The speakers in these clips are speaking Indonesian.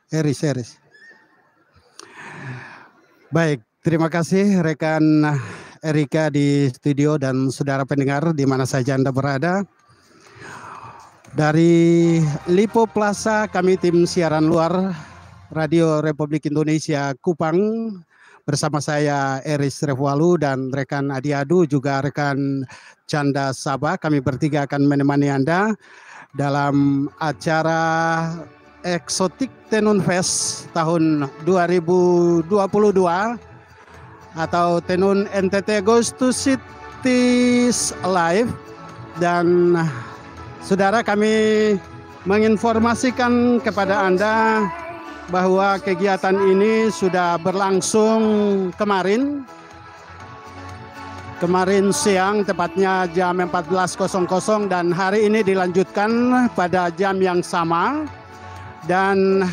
Eris. Baik, terima kasih rekan Erika di studio dan saudara pendengar di mana saja Anda berada. Dari Lipo Plaza, kami tim siaran luar Radio Republik Indonesia Kupang bersama saya Eris Refwalu dan rekan Adi Adu juga rekan Canda Sabah. Kami bertiga akan menemani Anda dalam acara Exotic Tenun Fest tahun 2022 atau Tenun NTT Goes to Cities Live. Dan saudara, kami menginformasikan kepada Anda bahwa kegiatan ini sudah berlangsung kemarin siang, tepatnya jam 14.00, dan hari ini dilanjutkan pada jam yang sama. Dan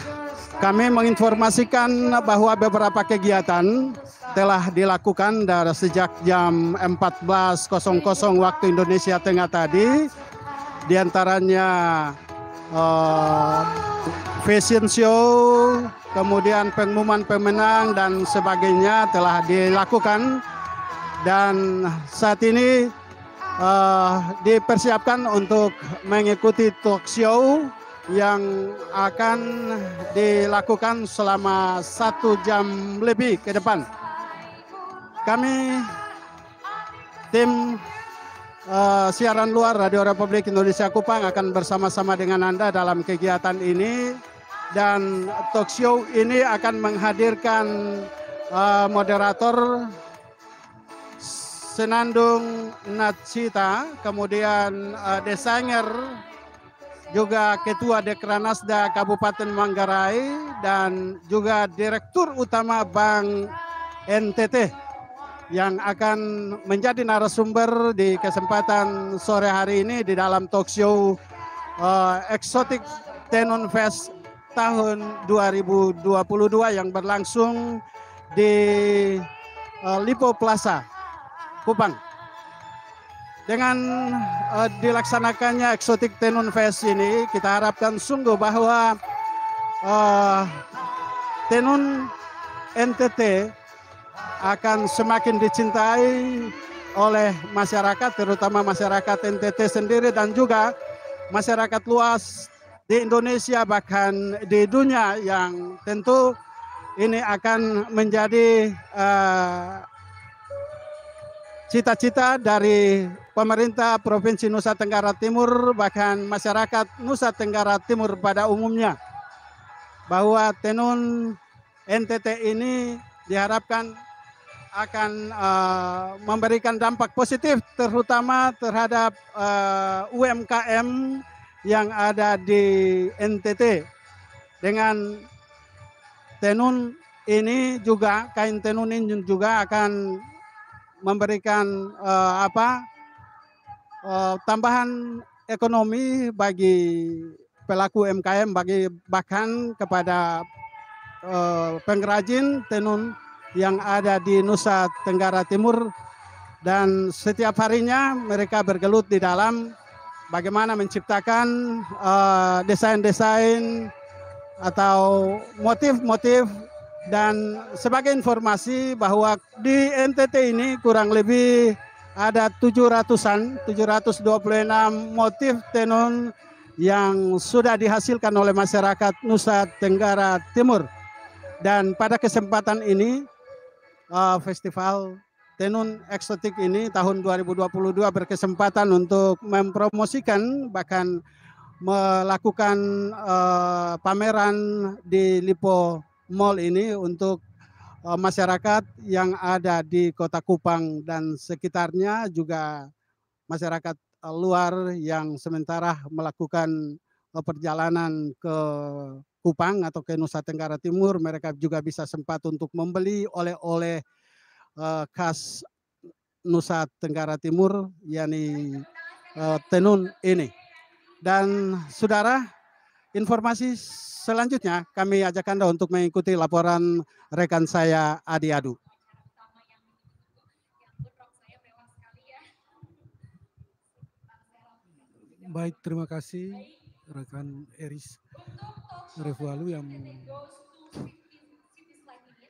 kami menginformasikan bahwa beberapa kegiatan telah dilakukan dari sejak jam 14.00 waktu Indonesia Tengah tadi. Di antaranya fashion show, kemudian pengumuman pemenang dan sebagainya telah dilakukan. Dan saat ini dipersiapkan untuk mengikuti talk show yang akan dilakukan selama 1 jam lebih ke depan. Kami tim siaran luar Radio Republik Indonesia Kupang akan bersama-sama dengan Anda dalam kegiatan ini, dan talk show ini akan menghadirkan moderator Senandung Natsita, kemudian desainer, juga Ketua Dekranasda Kabupaten Manggarai, dan juga Direktur Utama Bank NTT yang akan menjadi narasumber di kesempatan sore hari ini di dalam talk show Exotic Tenun Fest tahun 2022 yang berlangsung di Lipo Plaza, Kupang. Dengan dilaksanakannya Exotic Tenun Fest ini, kita harapkan sungguh bahwa tenun NTT akan semakin dicintai oleh masyarakat, terutama masyarakat NTT sendiri dan juga masyarakat luas di Indonesia, bahkan di dunia, yang tentu ini akan menjadi cita-cita dari pemerintah Provinsi Nusa Tenggara Timur, bahkan masyarakat Nusa Tenggara Timur pada umumnya, bahwa tenun NTT ini diharapkan akan memberikan dampak positif terutama terhadap UMKM yang ada di NTT. Dengan tenun ini juga, kain tenun ini juga akan memberikan tambahan ekonomi bagi pelaku UMKM, bagi bahkan kepada pengrajin tenun yang ada di Nusa Tenggara Timur, dan setiap harinya mereka bergelut di dalam bagaimana menciptakan desain-desain atau motif-motif. Dan sebagai informasi bahwa di NTT ini kurang lebih ada 726 motif tenun yang sudah dihasilkan oleh masyarakat Nusa Tenggara Timur. Dan pada kesempatan ini Festival Tenun Eksotik ini tahun 2022 berkesempatan untuk mempromosikan, bahkan melakukan pameran di Lipo Mall ini untuk masyarakat yang ada di Kota Kupang dan sekitarnya, juga masyarakat luar yang sementara melakukan perjalanan ke Kupang atau ke Nusa Tenggara Timur. Mereka juga bisa sempat untuk membeli oleh-oleh khas Nusa Tenggara Timur, yakni tenun ini. Dan saudara, informasi selanjutnya kami ajak Anda untuk mengikuti laporan rekan saya Adi Adu. Baik, terima kasih rekan Eris Revualu yang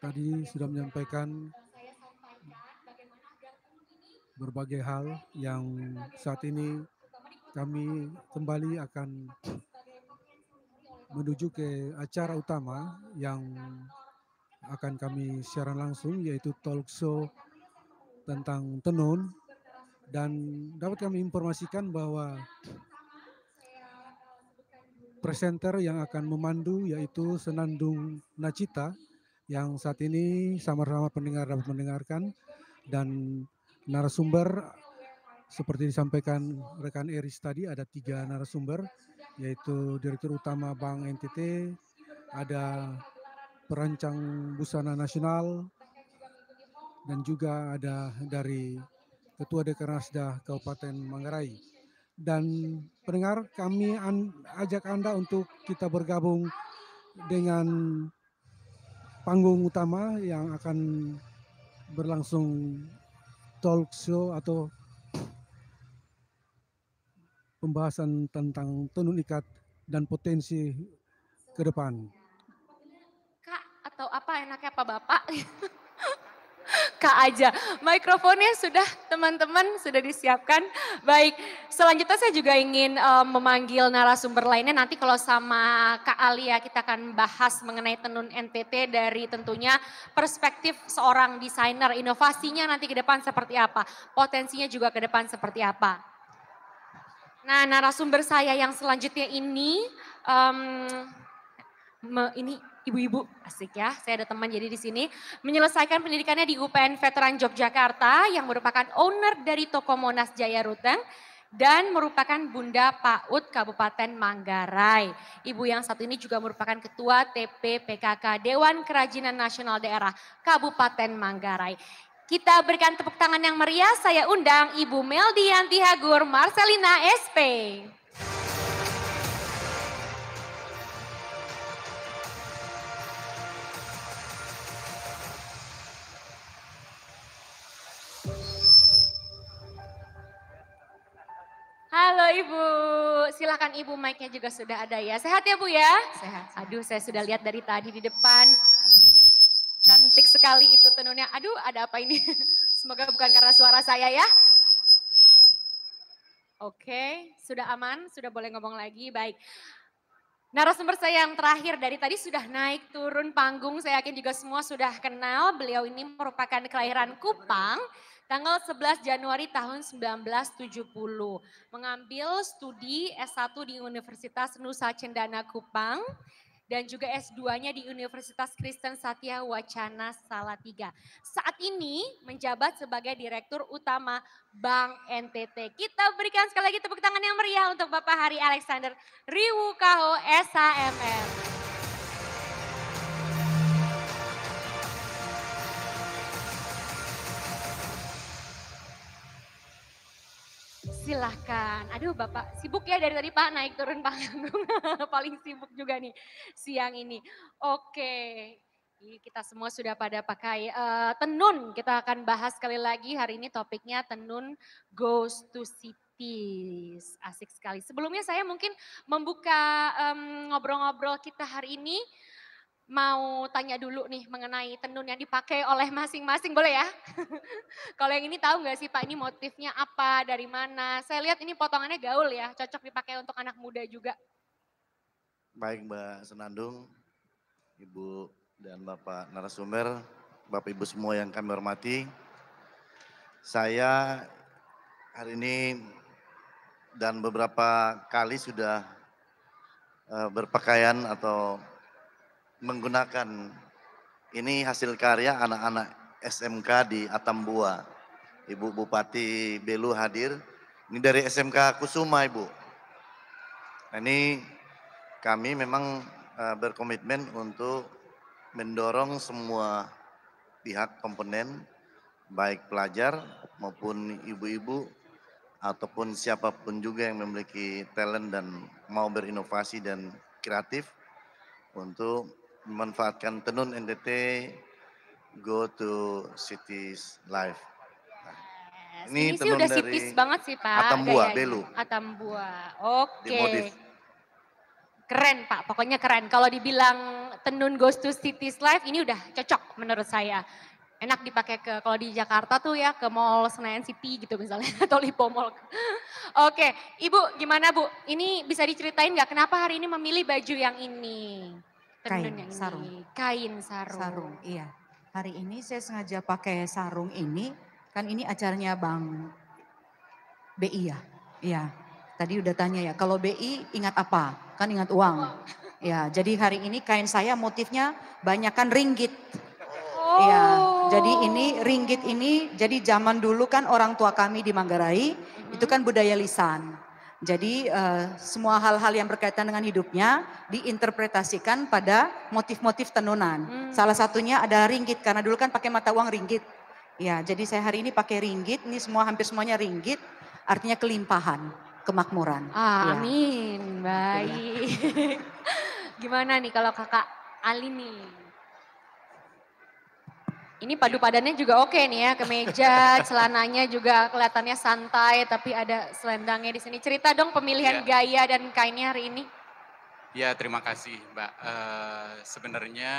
tadi sudah menyampaikan berbagai hal yang saat ini kami kembali akan menuju ke acara utama yang akan kami siaran langsung, yaitu talk show tentang tenun. Dan dapat kami informasikan bahwa presenter yang akan memandu yaitu Senandung Nacita, yang saat ini sama-sama pendengar dapat mendengarkan, dan narasumber seperti disampaikan rekan Eris tadi, ada 3 narasumber, yaitu Direktur Utama Bank NTT, ada perancang busana nasional, dan juga ada dari Ketua Dekranasda Kabupaten Manggarai. Dan pendengar, kami ajak Anda untuk kita bergabung dengan panggung utama yang akan berlangsung talk show atau pembahasan tentang tenun ikat dan potensi ke depan. Kak atau apa enaknya Pak Bapak? Kak aja. Mikrofonnya sudah teman-teman sudah disiapkan. Baik, selanjutnya saya juga ingin memanggil narasumber lainnya. Nanti kalau sama Kak Alia kita akan bahas mengenai tenun NTT dari tentunya perspektif seorang desainer. Inovasinya nanti ke depan seperti apa. Potensinya juga ke depan seperti apa. Nah, narasumber saya yang selanjutnya ini ini ibu-ibu asik ya, saya ada teman jadi di sini menyelesaikan pendidikannya di UPN Veteran Yogyakarta yang merupakan owner dari toko Monas Jaya Ruteng dan merupakan Bunda PAUD Kabupaten Manggarai. Ibu yang satu ini juga merupakan Ketua TP PKK Dewan Kerajinan Nasional Daerah Kabupaten Manggarai. Kita berikan tepuk tangan yang meriah, saya undang Ibu Meldianti Hagur Marcelina SP. Halo Ibu, silakan Ibu, mic-nya juga sudah ada ya. Sehat ya Bu ya? Sehat. Aduh, saya sudah lihat dari tadi di depan. Cantik sekali itu tenunnya. Aduh, ada apa ini? Semoga bukan karena suara saya ya. Oke, sudah aman, sudah boleh ngomong lagi. Baik. Narasumber saya yang terakhir dari tadi sudah naik turun panggung, saya yakin juga semua sudah kenal. Beliau ini merupakan kelahiran Kupang, tanggal 11 Januari tahun 1970. Mengambil studi S1 di Universitas Nusa Cendana Kupang dan juga S2-nya di Universitas Kristen Satya Wacana Salatiga. Saat ini menjabat sebagai Direktur Utama Bank NTT. Kita berikan sekali lagi tepuk tangan yang meriah untuk Bapak Hari Alexander Riwukaho SHMM. Silahkan. Aduh Bapak sibuk ya dari tadi Pak naik turun panggung. Paling sibuk juga nih siang ini. Oke. Kita semua sudah pada pakai tenun. Kita akan bahas sekali lagi hari ini topiknya tenun goes to cities. Asik sekali. Sebelumnya saya mungkin membuka ngobrol-ngobrol kita hari ini. Mau tanya dulu nih mengenai tenun yang dipakai oleh masing-masing, boleh ya? Kalau yang ini tahu nggak sih Pak, ini motifnya apa, dari mana? Saya lihat ini potongannya gaul ya, cocok dipakai untuk anak muda juga. Baik Mbak Senandung, Ibu dan Bapak narasumber, Bapak Ibu semua yang kami hormati. Saya hari ini dan beberapa kali sudah berpakaian atau menggunakan ini hasil karya anak-anak SMK di Atambua. Ibu Bupati Belu hadir, ini dari SMK Kusuma Ibu. Nah, ini kami memang berkomitmen untuk mendorong semua pihak komponen, baik pelajar maupun ibu-ibu ataupun siapapun juga yang memiliki talent dan mau berinovasi dan kreatif untuk memanfaatkan tenun NTT Go to Cities Life. Ini sih udah sipis banget sih Pak. Atambua, gayanya. Belu. Atambua, Dimodif. oke. Keren Pak, pokoknya keren. Kalau dibilang tenun Ghost to Cities Life ini udah cocok menurut saya. Enak dipakai ke kalau di Jakarta tuh ya ke Mall Senayan City gitu misalnya atau Lipo Mall. Oke, Ibu gimana Bu? Ini bisa diceritain nggak kenapa hari ini memilih baju yang ini? Tenun Kain, yang sarung. ini. Kain sarung. Sarung, iya. Hari ini saya sengaja pakai sarung ini, kan ini acaranya Bang BI ya? Iya. Tadi udah tanya ya, kalau BI ingat apa? Kan ingat uang. Ya, jadi hari ini kain saya motifnya banyakkan ringgit. Iya, jadi ini ringgit ini, jadi zaman dulu kan orang tua kami di Manggarai, itu kan budaya lisan. Jadi semua hal-hal yang berkaitan dengan hidupnya diinterpretasikan pada motif-motif tenunan. Salah satunya ada ringgit, karena dulu kan pakai mata uang ringgit. Ya, jadi saya hari ini pakai ringgit, ini semua hampir semuanya ringgit, artinya kelimpahan, kemakmuran. Ah, Ya. amin, baik. Gimana nih kalau kakak Ali nih? Ini padu padannya juga oke nih ya, kemeja, celananya juga kelihatannya santai tapi ada selendangnya di sini. Cerita dong pemilihan gaya dan kainnya hari ini. Ya, terima kasih Mbak. Sebenarnya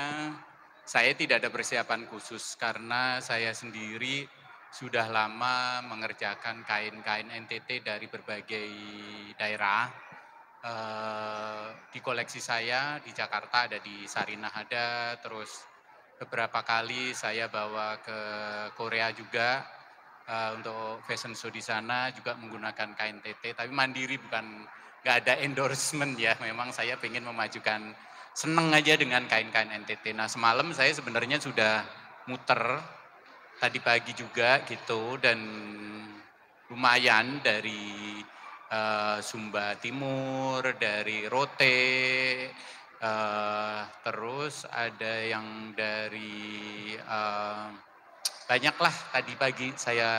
saya tidak ada persiapan khusus karena saya sendiri sudah lama mengerjakan kain-kain NTT dari berbagai daerah. Di koleksi saya di Jakarta ada di Sarinah ada, terus beberapa kali saya bawa ke Korea juga untuk fashion show di sana juga menggunakan kain TT, tapi mandiri bukan nggak ada endorsement ya. Memang saya pengen memajukan, seneng aja dengan kain-kain NTT. Nah semalam saya sebenarnya sudah muter tadi pagi juga gitu dan lumayan dari Sumba Timur, dari Rote. Terus ada yang dari banyaklah tadi pagi saya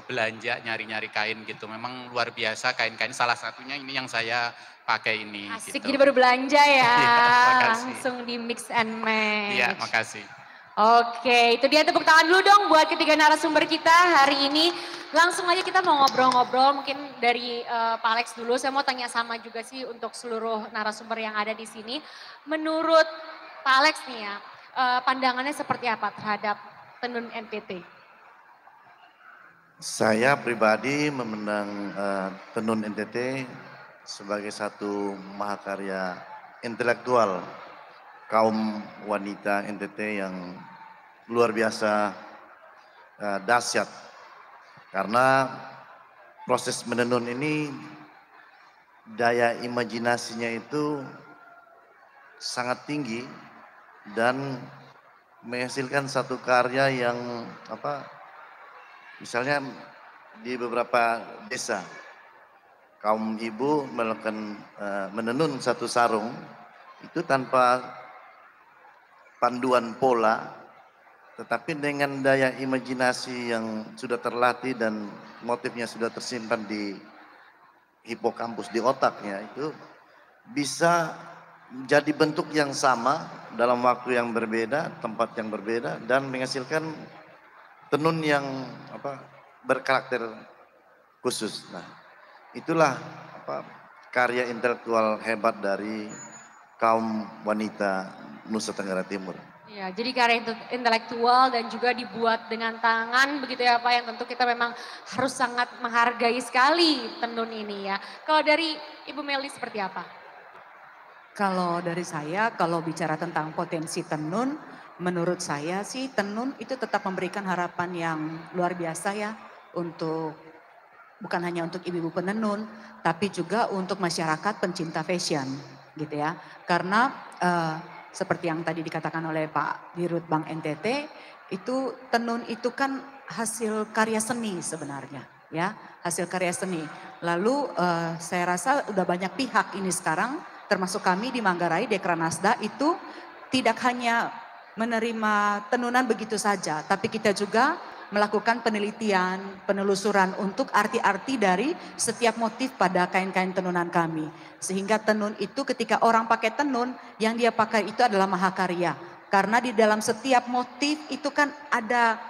belanja nyari-nyari kain gitu. Memang luar biasa kain-kain, salah satunya ini yang saya pakai ini. Asik, gitu. jadi baru belanja ya, Iya, langsung di mix and match. Iya, makasih. Oke, itu dia tepuk tangan dulu dong buat ketiga narasumber kita hari ini. Langsung aja kita mau ngobrol-ngobrol mungkin dari Pak Alex dulu. Saya mau tanya sama juga sih untuk seluruh narasumber yang ada di sini. Menurut Pak Alex nih ya, pandangannya seperti apa terhadap tenun NTT? Saya pribadi memandang tenun NTT sebagai satu mahakarya intelektual kaum wanita NTT yang luar biasa dahsyat. Karena proses menenun ini daya imajinasinya itu sangat tinggi dan menghasilkan satu karya yang misalnya di beberapa desa kaum ibu melakukan menenun satu sarung itu tanpa panduan pola, tetapi dengan daya imajinasi yang sudah terlatih dan motifnya sudah tersimpan di hipokampus, di otaknya, itu bisa jadi bentuk yang sama dalam waktu yang berbeda, tempat yang berbeda, dan menghasilkan tenun yang berkarakter khusus. Nah, itulah karya intelektual hebat dari kaum wanita Nusa Tenggara Timur. Ya, jadi karya intelektual dan juga dibuat dengan tangan begitu ya Pak, yang tentu kita memang harus sangat menghargai sekali tenun ini ya. Kalau dari Ibu Meli seperti apa? Kalau dari saya, kalau bicara tentang potensi tenun, menurut saya sih tenun itu tetap memberikan harapan yang luar biasa ya untuk bukan hanya untuk ibu-ibu penenun, tapi juga untuk masyarakat pencinta fashion gitu ya. Karena seperti yang tadi dikatakan oleh Pak Dirut Bank NTT, itu tenun itu kan hasil karya seni sebenarnya ya, hasil karya seni. Lalu saya rasa udah banyak pihak ini sekarang, termasuk kami di Manggarai, Dekranasda itu tidak hanya menerima tenunan begitu saja, tapi kita juga melakukan penelitian, penelusuran untuk arti-arti dari setiap motif pada kain-kain tenunan kami. Sehingga tenun itu ketika orang pakai tenun, yang dia pakai itu adalah mahakarya. Karena di dalam setiap motif itu kan ada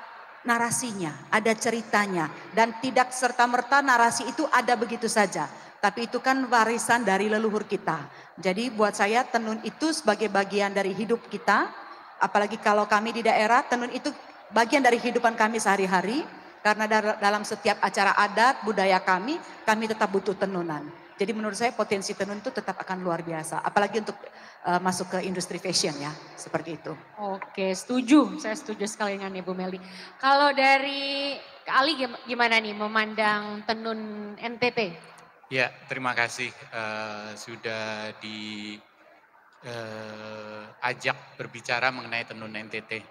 narasinya, ada ceritanya. Dan tidak serta-merta narasi itu ada begitu saja. tapi itu kan warisan dari leluhur kita. Jadi buat saya tenun itu sebagai bagian dari hidup kita, apalagi kalau kami di daerah, tenun itu bagian dari kehidupan kami sehari-hari, karena dalam setiap acara adat, budaya kami tetap butuh tenunan. Jadi menurut saya potensi tenun itu tetap akan luar biasa, apalagi untuk masuk ke industri fashion ya, seperti itu. Oke, setuju. Saya setuju sekali dengan Ibu Meli. Kalau dari Kak Ali gimana nih memandang tenun NTT? Ya, terima kasih sudah diajak berbicara mengenai tenun NTT.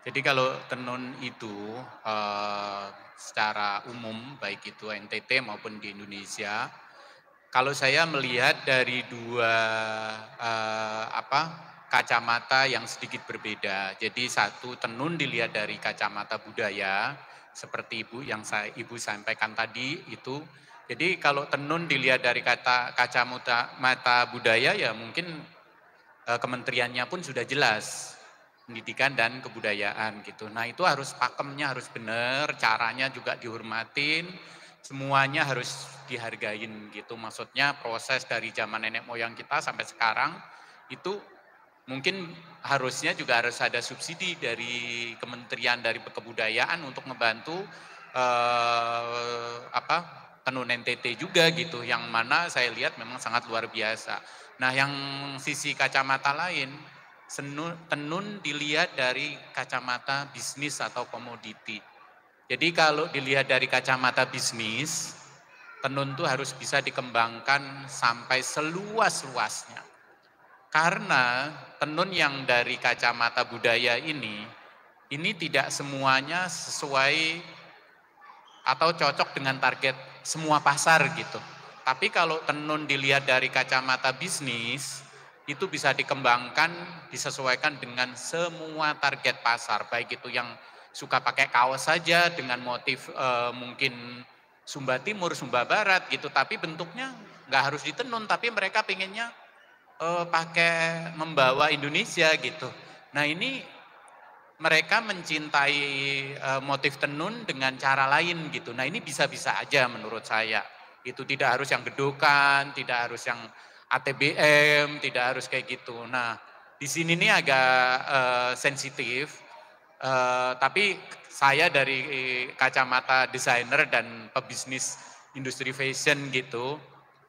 Jadi kalau tenun itu secara umum, baik itu NTT maupun di Indonesia, kalau saya melihat dari dua kacamata yang sedikit berbeda. Jadi satu, tenun dilihat dari kacamata budaya, seperti Ibu sampaikan tadi itu. Jadi kalau tenun dilihat dari kacamata budaya, ya mungkin kementeriannya pun sudah jelas, pendidikan dan kebudayaan gitu. Nah itu harus pakemnya harus benar, caranya juga dihormatin, semuanya harus dihargain gitu. Maksudnya proses dari zaman nenek moyang kita sampai sekarang itu mungkin harusnya juga harus ada subsidi dari kementerian dari kebudayaan untuk membantu tenun NTT juga gitu, yang mana saya lihat memang sangat luar biasa. Nah yang sisi kacamata lain, tenun dilihat dari kacamata bisnis atau komoditi. Jadi kalau dilihat dari kacamata bisnis, tenun itu harus bisa dikembangkan sampai seluas-luasnya. Karena tenun yang dari kacamata budaya ini tidak semuanya sesuai atau cocok dengan target semua pasar gitu. Tapi kalau tenun dilihat dari kacamata bisnis, itu bisa dikembangkan, disesuaikan dengan semua target pasar. Baik itu yang suka pakai kaos saja dengan motif mungkin Sumba Timur, Sumba Barat gitu. Tapi bentuknya nggak harus ditenun, tapi mereka pengennya pakai membawa Indonesia gitu. Nah ini mereka mencintai motif tenun dengan cara lain gitu. Nah ini bisa-bisa aja menurut saya. Itu tidak harus yang gedokan, tidak harus yang ATBM, tidak harus kayak gitu. Nah di sini nih agak sensitif, tapi saya dari kacamata desainer dan pebisnis industri fashion gitu,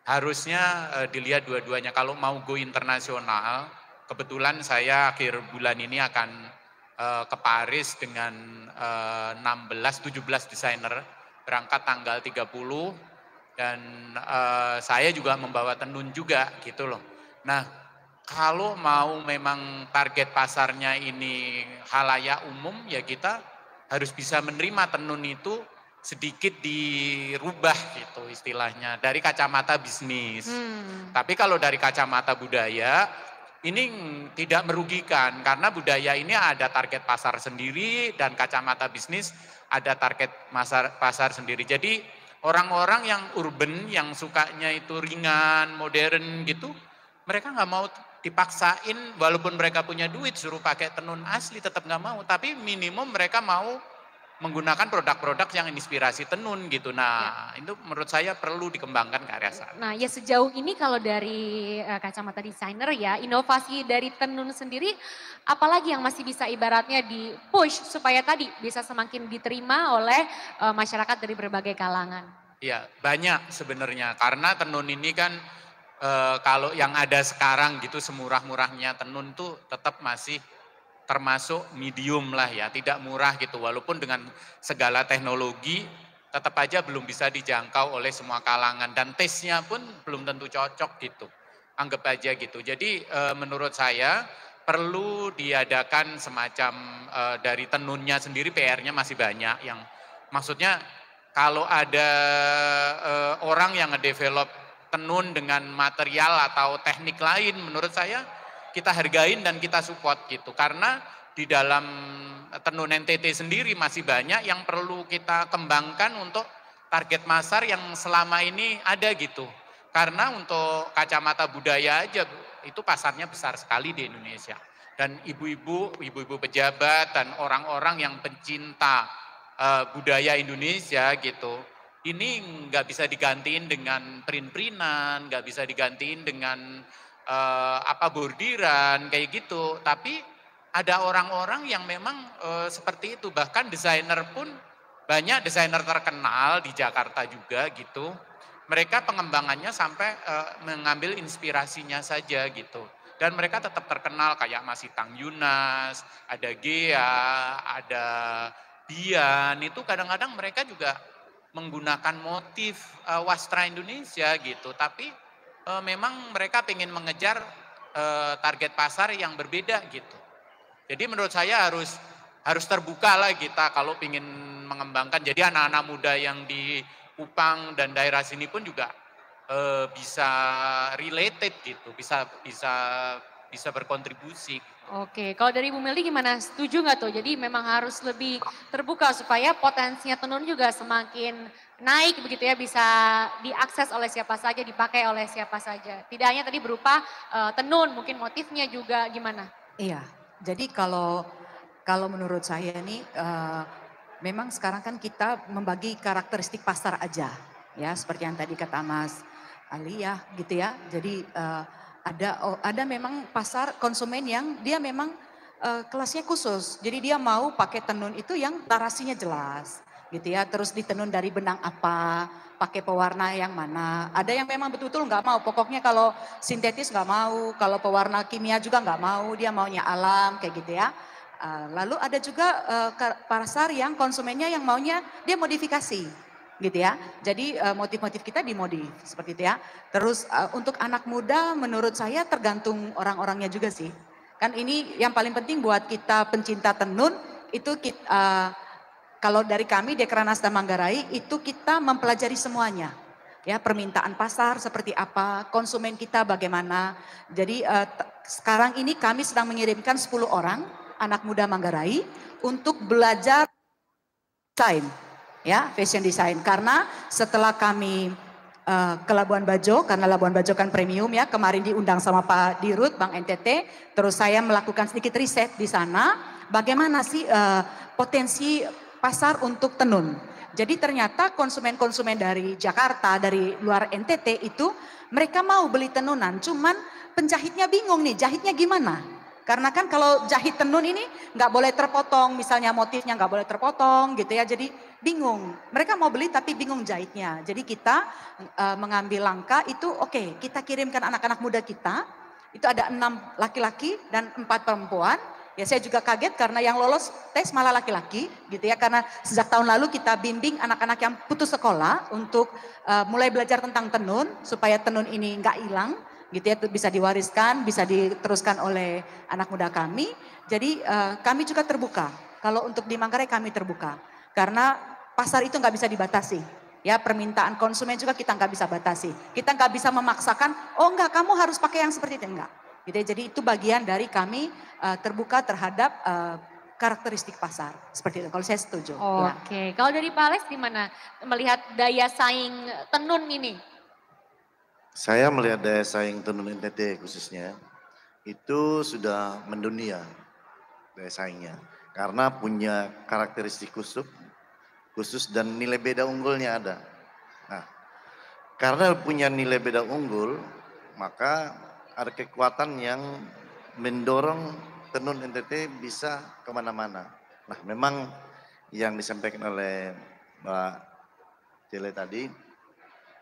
harusnya dilihat dua-duanya. Kalau mau go internasional, kebetulan saya akhir bulan ini akan ke Paris dengan 16-17 desainer, berangkat tanggal 30 dan saya juga membawa tenun juga gitu loh. Nah kalau mau memang target pasarnya ini halayak umum, ya kita harus bisa menerima tenun itu sedikit dirubah gitu istilahnya dari kacamata bisnis. Tapi kalau dari kacamata budaya ini tidak merugikan karena budaya ini ada target pasar sendiri dan kacamata bisnis ada target pasar sendiri. Jadi orang-orang yang urban yang sukanya itu ringan, modern gitu, mereka nggak mau dipaksain walaupun mereka punya duit suruh pakai tenun asli tetap nggak mau. Tapi minimum mereka mau menggunakan produk-produk yang inspirasi tenun gitu. Nah itu menurut saya perlu dikembangkan ke area sana. Nah ya sejauh ini kalau dari kacamata desainer ya, inovasi dari tenun sendiri apalagi yang masih bisa ibaratnya di push supaya tadi bisa semakin diterima oleh masyarakat dari berbagai kalangan? Ya banyak sebenarnya karena tenun ini kan kalau yang ada sekarang gitu semurah-murahnya tenun tuh tetap masih termasuk medium lah ya, tidak murah gitu. Walaupun dengan segala teknologi tetap aja belum bisa dijangkau oleh semua kalangan dan taste-nya pun belum tentu cocok gitu. Anggap aja gitu. Jadi menurut saya perlu diadakan semacam dari tenunnya sendiri PR-nya masih banyak yang maksudnya kalau ada orang yang ngedevelop tenun dengan material atau teknik lain menurut saya kita hargain dan kita support gitu. Karena di dalam tenun NTT sendiri masih banyak yang perlu kita kembangkan untuk target pasar yang selama ini ada gitu. Karena untuk kacamata budaya aja itu pasarnya besar sekali di Indonesia. Dan ibu-ibu pejabat dan orang-orang yang pencinta budaya Indonesia gitu, ini nggak bisa digantiin dengan print-printan, nggak bisa digantiin dengan bordiran kayak gitu. Tapi ada orang-orang yang memang seperti itu. Bahkan desainer pun banyak desainer terkenal di Jakarta juga gitu. Mereka pengembangannya sampai mengambil inspirasinya saja gitu. Dan mereka tetap terkenal kayak Mas Itang Yunas, ada Gea, ada Bian. Itu kadang-kadang mereka juga menggunakan motif wastra Indonesia gitu. Tapi memang mereka ingin mengejar target pasar yang berbeda gitu. Jadi menurut saya harus terbuka lah kita kalau ingin mengembangkan. Jadi anak-anak muda yang di Kupang dan daerah sini pun juga bisa related gitu, bisa berkontribusi. Oke, kalau dari Bu Meldi gimana? Setuju nggak tuh? Jadi memang harus lebih terbuka supaya potensinya tenun juga semakin naik begitu ya, bisa diakses oleh siapa saja, dipakai oleh siapa saja. Tidak hanya tadi berupa tenun, mungkin motifnya juga gimana? Iya, jadi kalau menurut saya nih memang sekarang kan kita membagi karakteristik pasar aja ya, seperti yang tadi kata Mas Ali ya gitu ya. Jadi ada memang pasar konsumen yang dia memang kelasnya khusus. Jadi dia mau pakai tenun itu yang narasinya jelas gitu ya. Terus ditenun dari benang apa, pakai pewarna yang mana. Ada yang memang betul-betul nggak mau. Pokoknya kalau sintetis nggak mau, kalau pewarna kimia juga nggak mau. Dia maunya alam kayak gitu ya. Lalu ada juga pasar yang konsumennya yang maunya dia modifikasi gitu ya. Jadi motif-motif kita dimodif seperti itu ya. Terus untuk anak muda menurut saya tergantung orang-orangnya juga sih. Kan ini yang paling penting buat kita pencinta tenun itu kalau dari kami Dekranasda Manggarai itu kita mempelajari semuanya. Ya, permintaan pasar seperti apa, konsumen kita bagaimana. Jadi sekarang ini kami sedang mengirimkan 10 orang anak muda Manggarai untuk belajar desain, ya fashion design. Karena setelah kami ke Labuan Bajo, karena Labuan Bajo kan premium ya, kemarin diundang sama Pak Dirut, Bank NTT, terus saya melakukan sedikit riset di sana, bagaimana sih potensi pasar untuk tenun. Jadi ternyata konsumen-konsumen dari Jakarta, dari luar NTT itu mereka mau beli tenunan, cuman penjahitnya bingung nih, jahitnya gimana? Karena kan kalau jahit tenun ini nggak boleh terpotong, misalnya motifnya nggak boleh terpotong gitu ya, jadi bingung. Mereka mau beli tapi bingung jahitnya. Jadi kita mengambil langkah itu oke, kita kirimkan anak-anak muda kita, itu ada 6 laki-laki dan 4 perempuan. Ya saya juga kaget karena yang lolos tes malah laki-laki gitu ya, karena sejak tahun lalu kita bimbing anak-anak yang putus sekolah untuk mulai belajar tentang tenun supaya tenun ini nggak hilang gitu ya, bisa diwariskan, bisa diteruskan oleh anak muda kami. Jadi kami juga terbuka. Kalau untuk di Manggarai kami terbuka karena pasar itu nggak bisa dibatasi. Ya permintaan konsumen juga kita nggak bisa batasi. Kita nggak bisa memaksakan, oh enggak kamu harus pakai yang seperti itu, enggak. Gitu ya, jadi itu bagian dari kami terbuka terhadap karakteristik pasar seperti itu. Kalau saya setuju. Oke, kalau dari Pak Alex gimana melihat daya saing tenun ini? Saya melihat daya saing tenun NTT khususnya itu sudah mendunia daya saingnya karena punya karakteristik khusus dan nilai beda unggulnya ada. Nah, karena punya nilai beda unggul, maka ada kekuatan yang mendorong tenun NTT bisa kemana-mana. Nah, memang yang disampaikan oleh Mbak Cele tadi,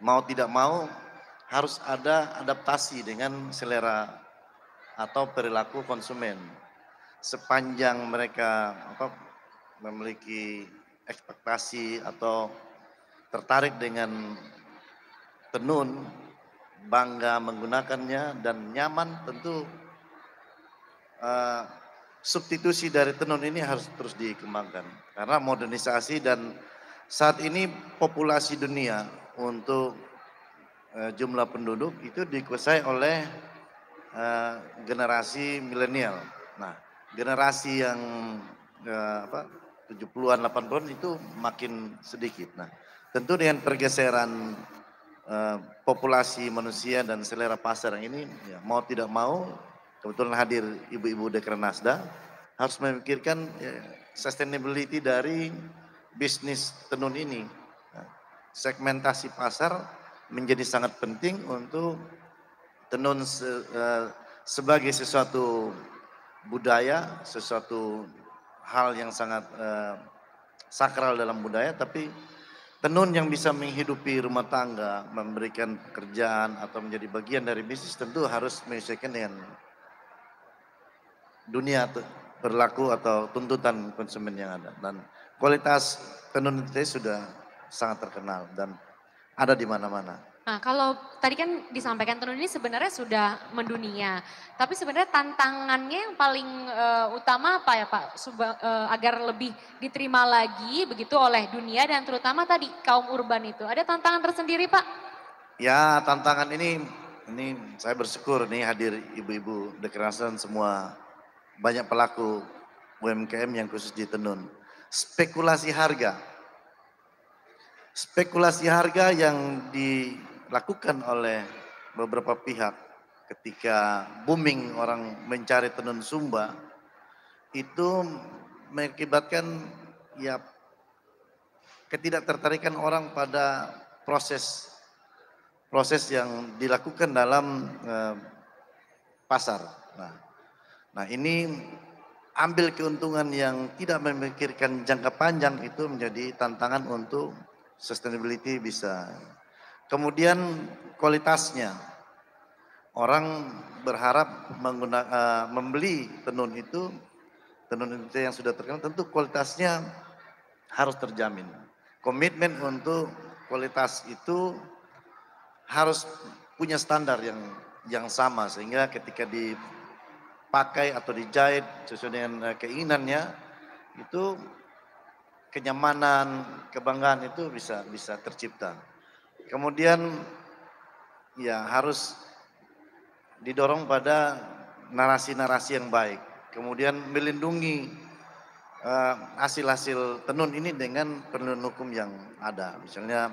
mau tidak mau harus ada adaptasi dengan selera atau perilaku konsumen. Sepanjang mereka memiliki ekspektasi atau tertarik dengan tenun, bangga menggunakannya dan nyaman, tentu substitusi dari tenun ini harus terus dikembangkan. Karena modernisasi dan saat ini populasi dunia untuk jumlah penduduk itu dikuasai oleh generasi milenial. Nah, generasi yang 70-an, 80-an itu makin sedikit. Nah, tentu dengan pergeseran populasi manusia dan selera pasar yang ini, ya, mau tidak mau, kebetulan hadir ibu-ibu Dekranasda, harus memikirkan sustainability dari bisnis tenun ini. Nah, segmentasi pasar menjadi sangat penting untuk tenun sebagai sesuatu budaya, sesuatu hal yang sangat sakral dalam budaya, tapi tenun yang bisa menghidupi rumah tangga, memberikan pekerjaan atau menjadi bagian dari bisnis tentu harus menyesuaikan dengan dunia berlaku atau tuntutan konsumen yang ada. Dan kualitas tenun itu sudah sangat terkenal dan ada di mana-mana. Nah, kalau tadi kan disampaikan tenun ini sebenarnya sudah mendunia. Tapi sebenarnya tantangannya yang paling utama apa ya Pak? Agar lebih diterima lagi begitu oleh dunia dan terutama tadi kaum urban itu. Ada tantangan tersendiri Pak? Ya, tantangan ini saya bersyukur nih hadir ibu-ibu Dekranasda dan semua banyak pelaku UMKM yang khusus di tenun. Spekulasi harga. Spekulasi harga yang dilakukan oleh beberapa pihak ketika booming orang mencari tenun Sumba itu mengakibatkan ya ketidaktertarikan orang pada proses yang dilakukan dalam pasar. Nah ini ambil keuntungan yang tidak memikirkan jangka panjang itu menjadi tantangan untuk sustainability bisa. Kemudian kualitasnya, orang berharap membeli tenun itu yang sudah terkenal tentu kualitasnya harus terjamin. Komitmen untuk kualitas itu harus punya standar yang sama sehingga ketika dipakai atau dijahit sesuai dengan keinginannya itu kenyamanan, kebanggaan itu bisa tercipta. Kemudian ya harus didorong pada narasi-narasi yang baik. Kemudian melindungi hasil-hasil tenun ini dengan penegakan hukum yang ada. Misalnya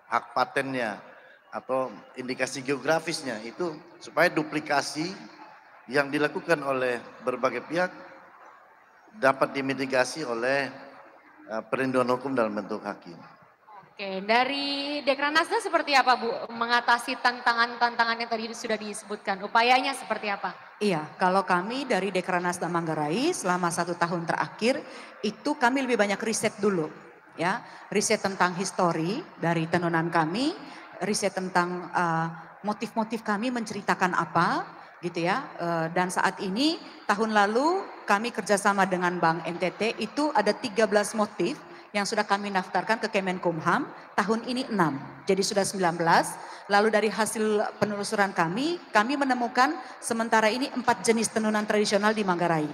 hak patennya atau indikasi geografisnya itu supaya duplikasi yang dilakukan oleh berbagai pihak dapat dimitigasi oleh perlindungan hukum dalam bentuk hakim. Oke, dari Dekranasda seperti apa Bu mengatasi tantangan-tantangan yang tadi sudah disebutkan? Upayanya seperti apa? Iya, kalau kami dari Dekranasda Manggarai selama 1 tahun terakhir itu kami lebih banyak riset dulu, ya, riset tentang histori dari tenunan kami, riset tentang motif-motif kami menceritakan apa, gitu ya. Dan saat ini tahun lalu kami kerjasama dengan Bank NTT itu ada 13 motif yang sudah kami daftarkan ke Kemenkumham, tahun ini 6, jadi sudah 19. Lalu dari hasil penelusuran kami menemukan sementara ini 4 jenis tenunan tradisional di Manggarai.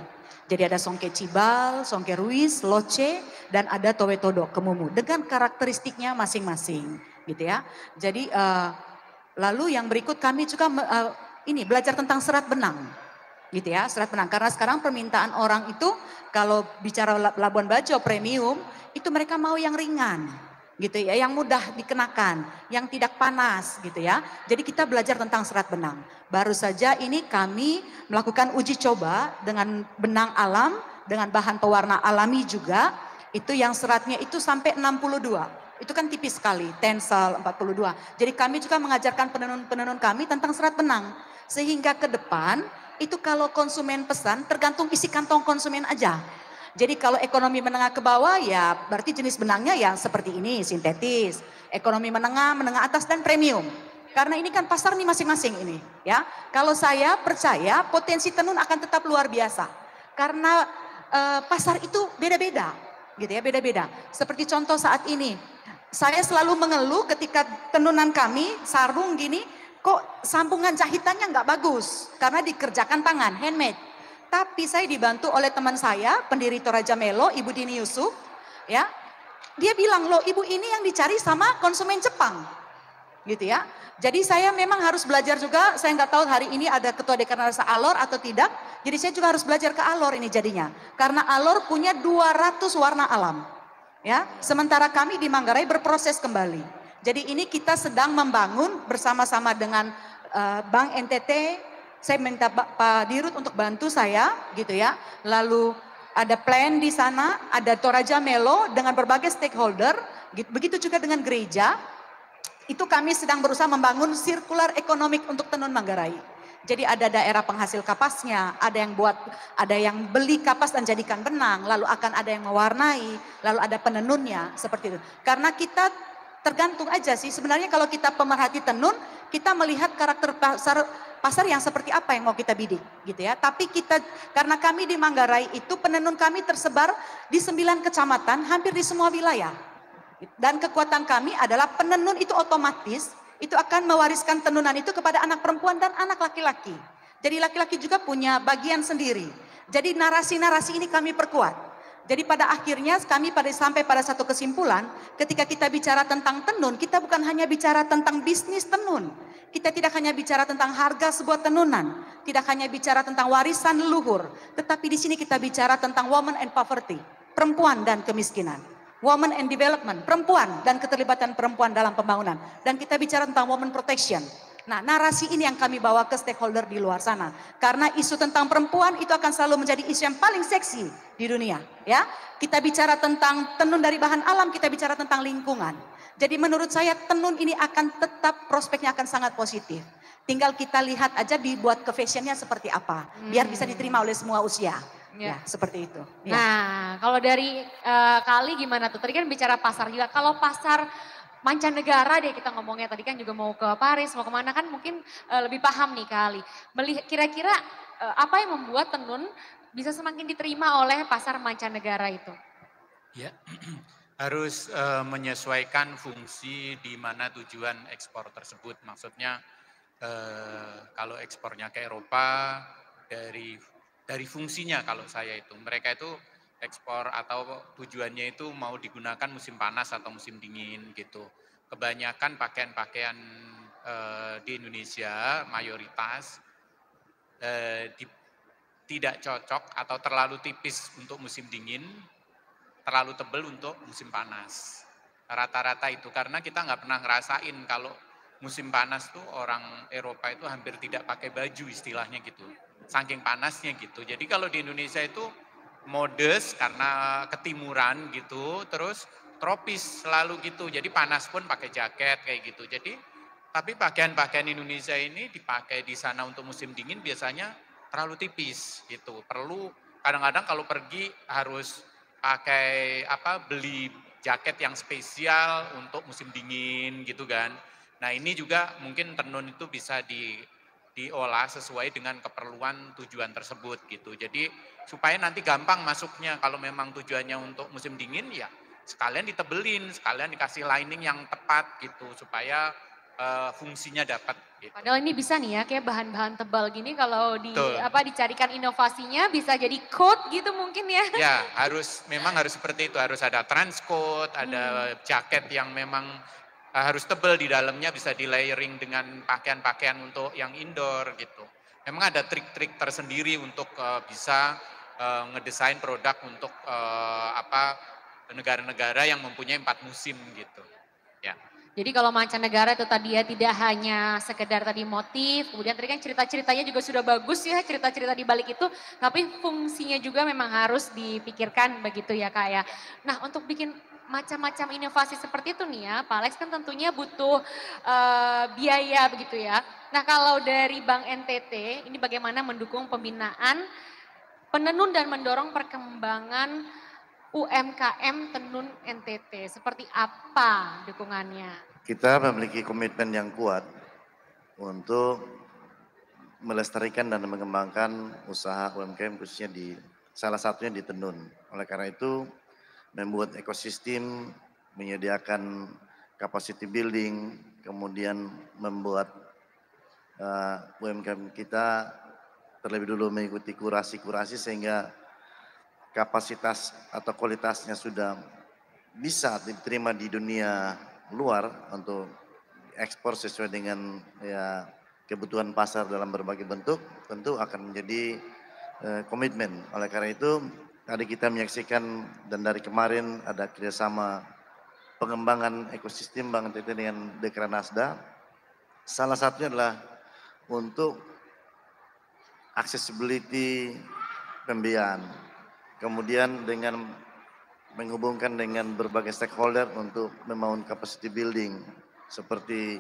Jadi ada songke cibal, songke ruis, loce, dan ada towe todok kemumu dengan karakteristiknya masing-masing, gitu ya. Jadi lalu yang berikut kami juga belajar tentang serat benang, gitu ya, serat benang. Karena sekarang permintaan orang itu kalau bicara Labuan Bajo premium itu mereka mau yang ringan, gitu ya, yang mudah dikenakan, yang tidak panas, gitu ya. Jadi kita belajar tentang serat benang. Baru saja ini kami melakukan uji coba dengan benang alam, dengan bahan pewarna alami juga, itu yang seratnya itu sampai 62. Itu kan tipis sekali, tensel 42. Jadi kami juga mengajarkan penenun-penenun kami tentang serat benang. Sehingga ke depan itu kalau konsumen pesan tergantung isi kantong konsumen aja. Jadi kalau ekonomi menengah ke bawah ya berarti jenis benangnya yang seperti ini, sintetis. Ekonomi menengah atas dan premium. Karena ini kan pasar nih masing-masing ini, ya. Kalau saya percaya potensi tenun akan tetap luar biasa. Karena pasar itu beda-beda, gitu ya, beda-beda. Seperti contoh saat ini, saya selalu mengeluh ketika tenunan kami sarung gini, kok sambungan jahitannya nggak bagus karena dikerjakan tangan, handmade. Tapi saya dibantu oleh teman saya, pendiri Toraja Melo, Ibu Dini Yusuf, ya. Dia bilang, loh ibu ini yang dicari sama konsumen Jepang, gitu ya. Jadi saya memang harus belajar juga, saya nggak tahu hari ini ada ketua Dekranasda Alor atau tidak. Jadi saya juga harus belajar ke Alor ini jadinya. Karena Alor punya 200 warna alam, ya. Sementara kami di Manggarai berproses kembali. Jadi ini kita sedang membangun bersama-sama dengan Bank NTT. Saya minta Pak Dirut untuk bantu saya, gitu ya. Lalu ada plan di sana, ada Toraja Melo dengan berbagai stakeholder Begitu juga dengan gereja, itu kami sedang berusaha membangun circular economic untuk Tenun Manggarai. Jadi ada daerah penghasil kapasnya, ada yang beli kapas dan jadikan benang, lalu akan ada yang mewarnai, lalu ada penenunnya, seperti itu. Karena kita tergantung aja sih, sebenarnya kalau kita pemerhati tenun, kita melihat karakter pasar yang seperti apa yang mau kita bidik gitu ya. Tapi karena kami di Manggarai itu penenun kami tersebar di 9 kecamatan, hampir di semua wilayah. Dan kekuatan kami adalah penenun itu otomatis itu akan mewariskan tenunan itu kepada anak perempuan dan anak laki-laki. Jadi laki-laki juga punya bagian sendiri. Jadi narasi-narasi ini kami perkuat. Jadi pada akhirnya kami sampai pada satu kesimpulan, ketika kita bicara tentang tenun, kita bukan hanya bicara tentang bisnis tenun. Kita tidak hanya bicara tentang harga sebuah tenunan, tidak hanya bicara tentang warisan leluhur, tetapi di sini kita bicara tentang woman and poverty, perempuan dan kemiskinan. Women and development, perempuan dan keterlibatan perempuan dalam pembangunan. Dan kita bicara tentang women protection. Nah, narasi ini yang kami bawa ke stakeholder di luar sana. Karena isu tentang perempuan itu akan selalu menjadi isu yang paling seksi di dunia. Ya, kita bicara tentang tenun dari bahan alam, kita bicara tentang lingkungan. Jadi menurut saya tenun ini akan tetap prospeknya akan sangat positif. Tinggal kita lihat aja dibuat ke fashionnya seperti apa. Biar bisa diterima oleh semua usia. Ya, seperti itu. Ya. Nah, kalau dari Kali gimana tuh? Tadi kan bicara pasar juga. Kalau pasar mancanegara deh kita ngomongnya. Tadi kan juga mau ke Paris, mau kemana kan mungkin lebih paham nih Kali. Kira-kira apa yang membuat tenun bisa semakin diterima oleh pasar mancanegara itu? Ya, harus menyesuaikan fungsi di mana tujuan ekspor tersebut. Maksudnya kalau ekspornya ke Eropa dari fungsinya kalau saya itu. Mereka itu ekspor atau tujuannya itu mau digunakan musim panas atau musim dingin gitu. Kebanyakan pakaian-pakaian di Indonesia mayoritas tidak cocok atau terlalu tipis untuk musim dingin, terlalu tebal untuk musim panas. Rata-rata itu karena kita nggak pernah ngerasain kalau musim panas tuh orang Eropa itu hampir tidak pakai baju istilahnya gitu. Saking panasnya gitu. Jadi kalau di Indonesia itu modest karena ketimuran gitu, terus tropis selalu gitu. Jadi panas pun pakai jaket kayak gitu. Jadi tapi pakaian-pakaian Indonesia ini dipakai di sana untuk musim dingin biasanya terlalu tipis gitu. Perlu kadang-kadang kalau pergi harus pakai beli jaket yang spesial untuk musim dingin gitu kan. Nah ini juga mungkin tenun itu bisa diolah sesuai dengan keperluan tujuan tersebut gitu. Jadi supaya nanti gampang masuknya kalau memang tujuannya untuk musim dingin ya sekalian ditebelin, sekalian dikasih lining yang tepat gitu supaya fungsinya dapat. Gitu. Padahal ini bisa nih ya kayak bahan-bahan tebal gini kalau dicarikan inovasinya bisa jadi coat gitu mungkin ya. Ya memang harus seperti itu, harus ada transcoat, ada jaket yang memang harus tebal di dalamnya bisa di layering dengan pakaian-pakaian untuk yang indoor gitu. Memang ada trik-trik tersendiri untuk bisa ngedesain produk untuk negara-negara yang mempunyai 4 musim gitu. Ya. Jadi kalau mancanegara itu tadi ya tidak hanya sekedar tadi motif, kemudian tadi kan cerita-ceritanya juga sudah bagus ya cerita-cerita di balik itu, tapi fungsinya juga memang harus dipikirkan begitu ya Kak ya. Nah untuk bikin macam-macam inovasi seperti itu nih ya, Pak Alex kan tentunya butuh biaya begitu ya. Nah kalau dari Bank NTT ini bagaimana mendukung pembinaan penenun dan mendorong perkembangan UMKM Tenun NTT, seperti apa dukungannya? Kita memiliki komitmen yang kuat untuk melestarikan dan mengembangkan usaha UMKM khususnya salah satunya di tenun. Oleh karena itu membuat ekosistem, menyediakan capacity building, kemudian membuat UMKM kita terlebih dulu mengikuti kurasi-kurasi sehingga kapasitas atau kualitasnya sudah bisa diterima di dunia luar untuk ekspor sesuai dengan kebutuhan pasar dalam berbagai bentuk, tentu akan menjadi komitmen. Oleh karena itu tadi kita menyaksikan dan dari kemarin ada kerjasama pengembangan ekosistem Bank NTT dengan Dekranasda. Salah satunya adalah untuk accessibility pembiayaan. Kemudian dengan menghubungkan dengan berbagai stakeholder untuk membangun capacity building seperti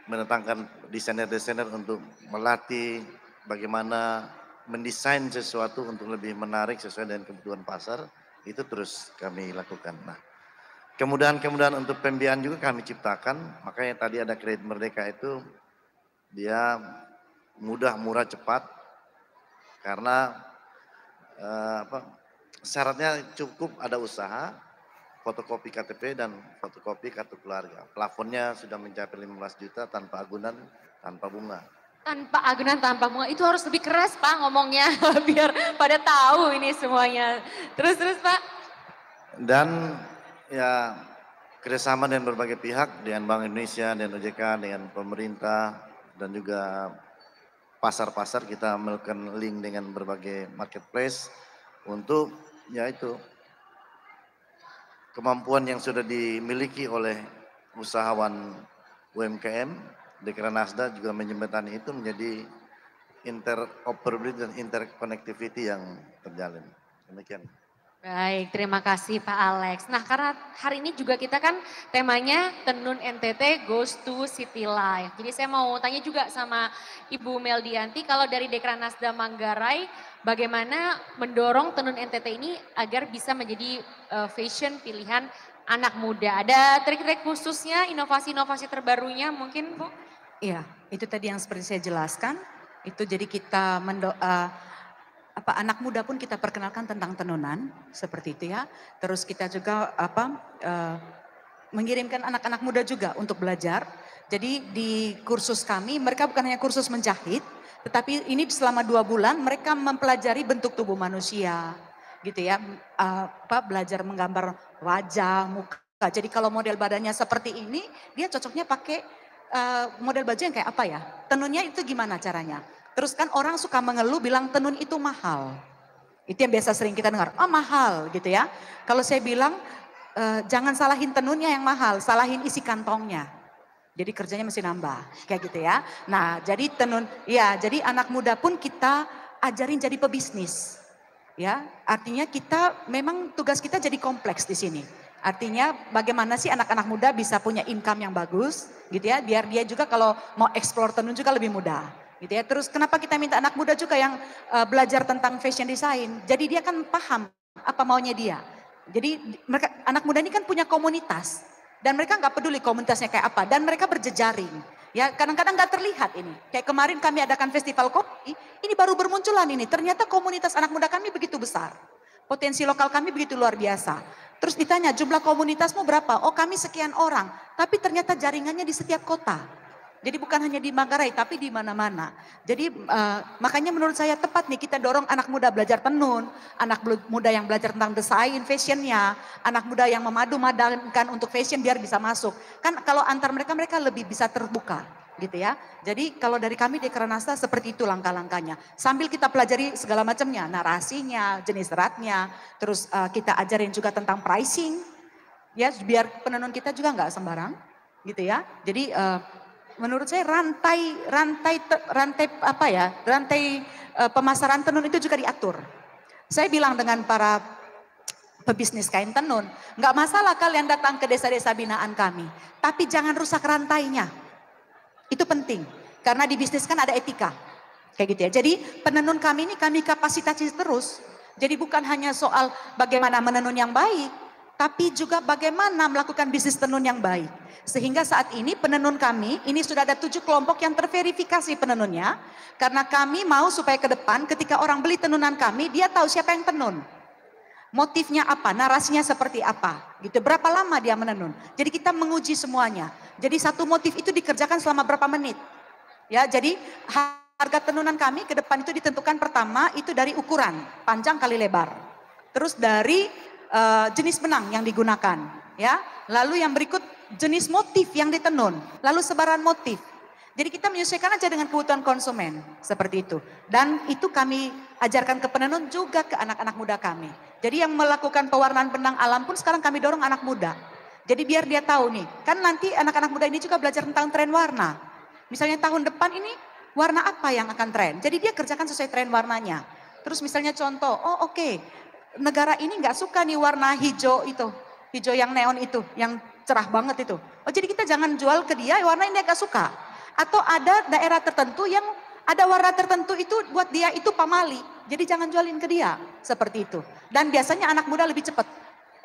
mendatangkan desainer-desainer untuk melatih bagaimana mendesain sesuatu untuk lebih menarik sesuai dengan kebutuhan pasar, itu terus kami lakukan. Nah, kemudahan-kemudahan untuk pembiayaan juga kami ciptakan, makanya tadi ada kredit merdeka itu dia mudah, murah, cepat karena syaratnya cukup ada usaha, fotokopi KTP dan fotokopi kartu keluarga. Plafonnya sudah mencapai 15 juta tanpa agunan, tanpa bunga. Tanpa agunan, tanpa bunga, itu harus lebih keras Pak ngomongnya, biar pada tahu ini semuanya. Terus Pak. Dan ya kerjasama dengan berbagai pihak, dengan Bank Indonesia, dengan OJK, dengan pemerintah, dan juga pasar-pasar kita melakukan link dengan berbagai marketplace untuk yaitu kemampuan yang sudah dimiliki oleh usahawan UMKM, Dekranasda juga menjembatani itu menjadi interoperability dan interconnectivity yang terjalin. Demikian. Baik, terima kasih Pak Alex. Nah karena hari ini juga kita kan temanya Tenun NTT Goes to City Life. Jadi saya mau tanya juga sama Ibu Meldianti, kalau dari Dekranasda Manggarai bagaimana mendorong Tenun NTT ini agar bisa menjadi fashion pilihan anak muda. Ada trik-trik khususnya, inovasi-inovasi terbarunya mungkin Bu? Iya, itu tadi yang seperti saya jelaskan, itu jadi kita anak muda pun kita perkenalkan tentang tenunan, seperti itu ya. Terus kita juga mengirimkan anak-anak muda juga untuk belajar. Jadi di kursus kami, mereka bukan hanya kursus menjahit, tetapi ini selama 2 bulan mereka mempelajari bentuk tubuh manusia, gitu ya. Belajar menggambar wajah, muka. Jadi kalau model badannya seperti ini, dia cocoknya pakai model baju yang kayak apa ya? Tenunnya itu gimana caranya? Terus kan orang suka mengeluh bilang tenun itu mahal. Itu yang biasa sering kita dengar, mahal gitu ya. Kalau saya bilang jangan salahin tenunnya yang mahal, salahin isi kantongnya. Jadi kerjanya mesti nambah, kayak gitu ya. Nah jadi tenun, ya jadi anak muda pun kita ajarin jadi pebisnis. Ya, artinya kita memang tugas kita jadi kompleks di sini. Artinya bagaimana sih anak-anak muda bisa punya income yang bagus gitu ya, biar dia juga kalau mau explore tenun juga lebih mudah. Gitu ya. Terus kenapa kita minta anak muda juga yang belajar tentang fashion design? Jadi dia kan paham apa maunya dia. Jadi mereka anak muda ini kan punya komunitas dan mereka nggak peduli komunitasnya kayak apa dan mereka berjejaring. Ya kadang-kadang nggak terlihat ini. Kayak kemarin kami adakan festival kopi, ini baru bermunculan ini. Ternyata komunitas anak muda kami begitu besar. Potensi lokal kami begitu luar biasa. Terus ditanya jumlah komunitasmu berapa? Oh kami sekian orang. Tapi ternyata jaringannya di setiap kota. Jadi bukan hanya di Manggarai tapi di mana-mana. Jadi makanya menurut saya tepat nih kita dorong anak muda belajar tenun, anak muda yang belajar tentang desain fashionnya, anak muda yang memadu-madankan untuk fashion biar bisa masuk. Kan kalau antar mereka lebih bisa terbuka gitu ya. Jadi kalau dari kami di Dekranasda seperti itu langkah-langkahnya. Sambil kita pelajari segala macamnya, narasinya, jenis seratnya, terus kita ajarin juga tentang pricing. Ya biar penenun kita juga nggak sembarang gitu ya. Jadi menurut saya rantai pemasaran tenun itu juga diatur. Saya bilang dengan para pebisnis kain tenun, nggak masalah kalian datang ke desa-desa binaan kami, tapi jangan rusak rantainya. Itu penting, karena di bisnis kan ada etika, kayak gitu ya. Jadi penenun kami ini kami kapasitasi terus. Jadi bukan hanya soal bagaimana menenun yang baik, tapi juga bagaimana melakukan bisnis tenun yang baik. Sehingga saat ini penenun kami, ini sudah ada 7 kelompok yang terverifikasi penenunnya. Karena kami mau supaya ke depan ketika orang beli tenunan kami, dia tahu siapa yang tenun. Motifnya apa, narasinya seperti apa. Gitu. Berapa lama dia menenun. Jadi kita menguji semuanya. Jadi satu motif itu dikerjakan selama berapa menit. Ya, jadi harga tenunan kami ke depan itu ditentukan pertama itu dari ukuran, panjang kali lebar. Terus dari jenis benang yang digunakan. Ya, lalu yang berikut jenis motif yang ditenun, lalu sebaran motif. Jadi kita menyesuaikan aja dengan kebutuhan konsumen, seperti itu. Dan itu kami ajarkan ke penenun juga ke anak-anak muda kami. Jadi yang melakukan pewarnaan benang alam pun sekarang kami dorong anak muda. Jadi biar dia tahu nih, kan nanti anak-anak muda ini juga belajar tentang tren warna. Misalnya tahun depan ini warna apa yang akan tren. Jadi dia kerjakan sesuai tren warnanya. Terus misalnya contoh, oke. negara ini nggak suka nih warna hijau itu, hijau yang neon itu, yang cerah banget itu. Oh jadi kita jangan jual ke dia warna ini dia nggak suka. Atau ada daerah tertentu yang ada warna tertentu itu buat dia itu pamali. Jadi jangan jualin ke dia seperti itu. Dan biasanya anak muda lebih cepat,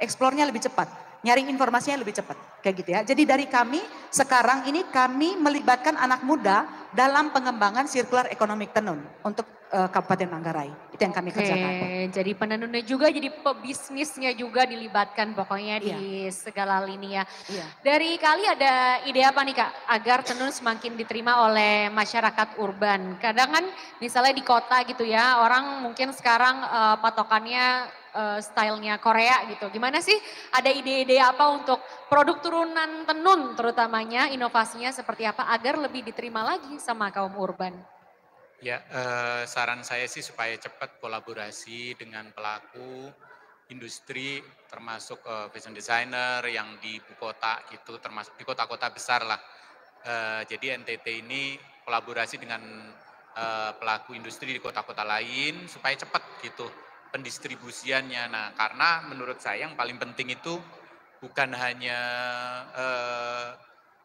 eksplornya lebih cepat, nyari informasinya lebih cepat, kayak gitu ya. Jadi dari kami sekarang ini kami melibatkan anak muda dalam pengembangan sirkular ekonomi tenun untuk Kabupaten Manggarai. Itu yang kami kerjakan. Jadi penenunnya juga, jadi pebisnisnya juga dilibatkan pokoknya di segala lini ya. Iya. Dari Kali ada ide apa nih Kak agar tenun semakin diterima oleh masyarakat urban? Kadang kan misalnya di kota gitu ya, orang mungkin sekarang patokannya stylenya Korea gitu. Gimana sih, ada ide-ide apa untuk produk turunan tenun terutamanya, inovasinya seperti apa agar lebih diterima lagi sama kaum urban? Ya, saran saya sih supaya cepat kolaborasi dengan pelaku industri, termasuk fashion designer yang di ibu kota gitu, termasuk di kota-kota besar lah. Jadi NTT ini kolaborasi dengan pelaku industri di kota-kota lain supaya cepat gitu pendistribusiannya. Nah, karena menurut saya yang paling penting itu bukan hanya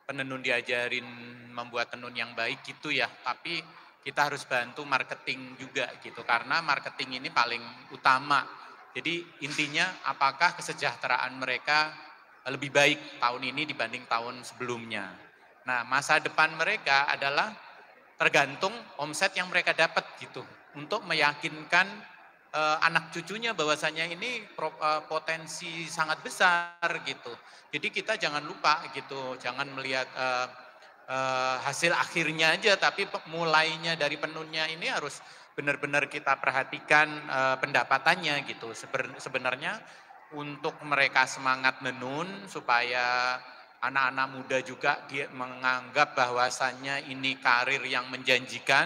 penenun diajarin membuat tenun yang baik gitu ya, tapi kita harus bantu marketing juga gitu, karena marketing ini paling utama. Jadi intinya apakah kesejahteraan mereka lebih baik tahun ini dibanding tahun sebelumnya. Nah, masa depan mereka adalah tergantung omset yang mereka dapat gitu, untuk meyakinkan anak cucunya bahwasanya ini potensi sangat besar gitu. Jadi kita jangan lupa gitu, jangan melihat hasil akhirnya aja, tapi mulainya dari penunnya ini harus benar-benar kita perhatikan pendapatannya gitu. Sebenarnya untuk mereka semangat menun supaya anak-anak muda juga dia menganggap bahwasannya ini karir yang menjanjikan,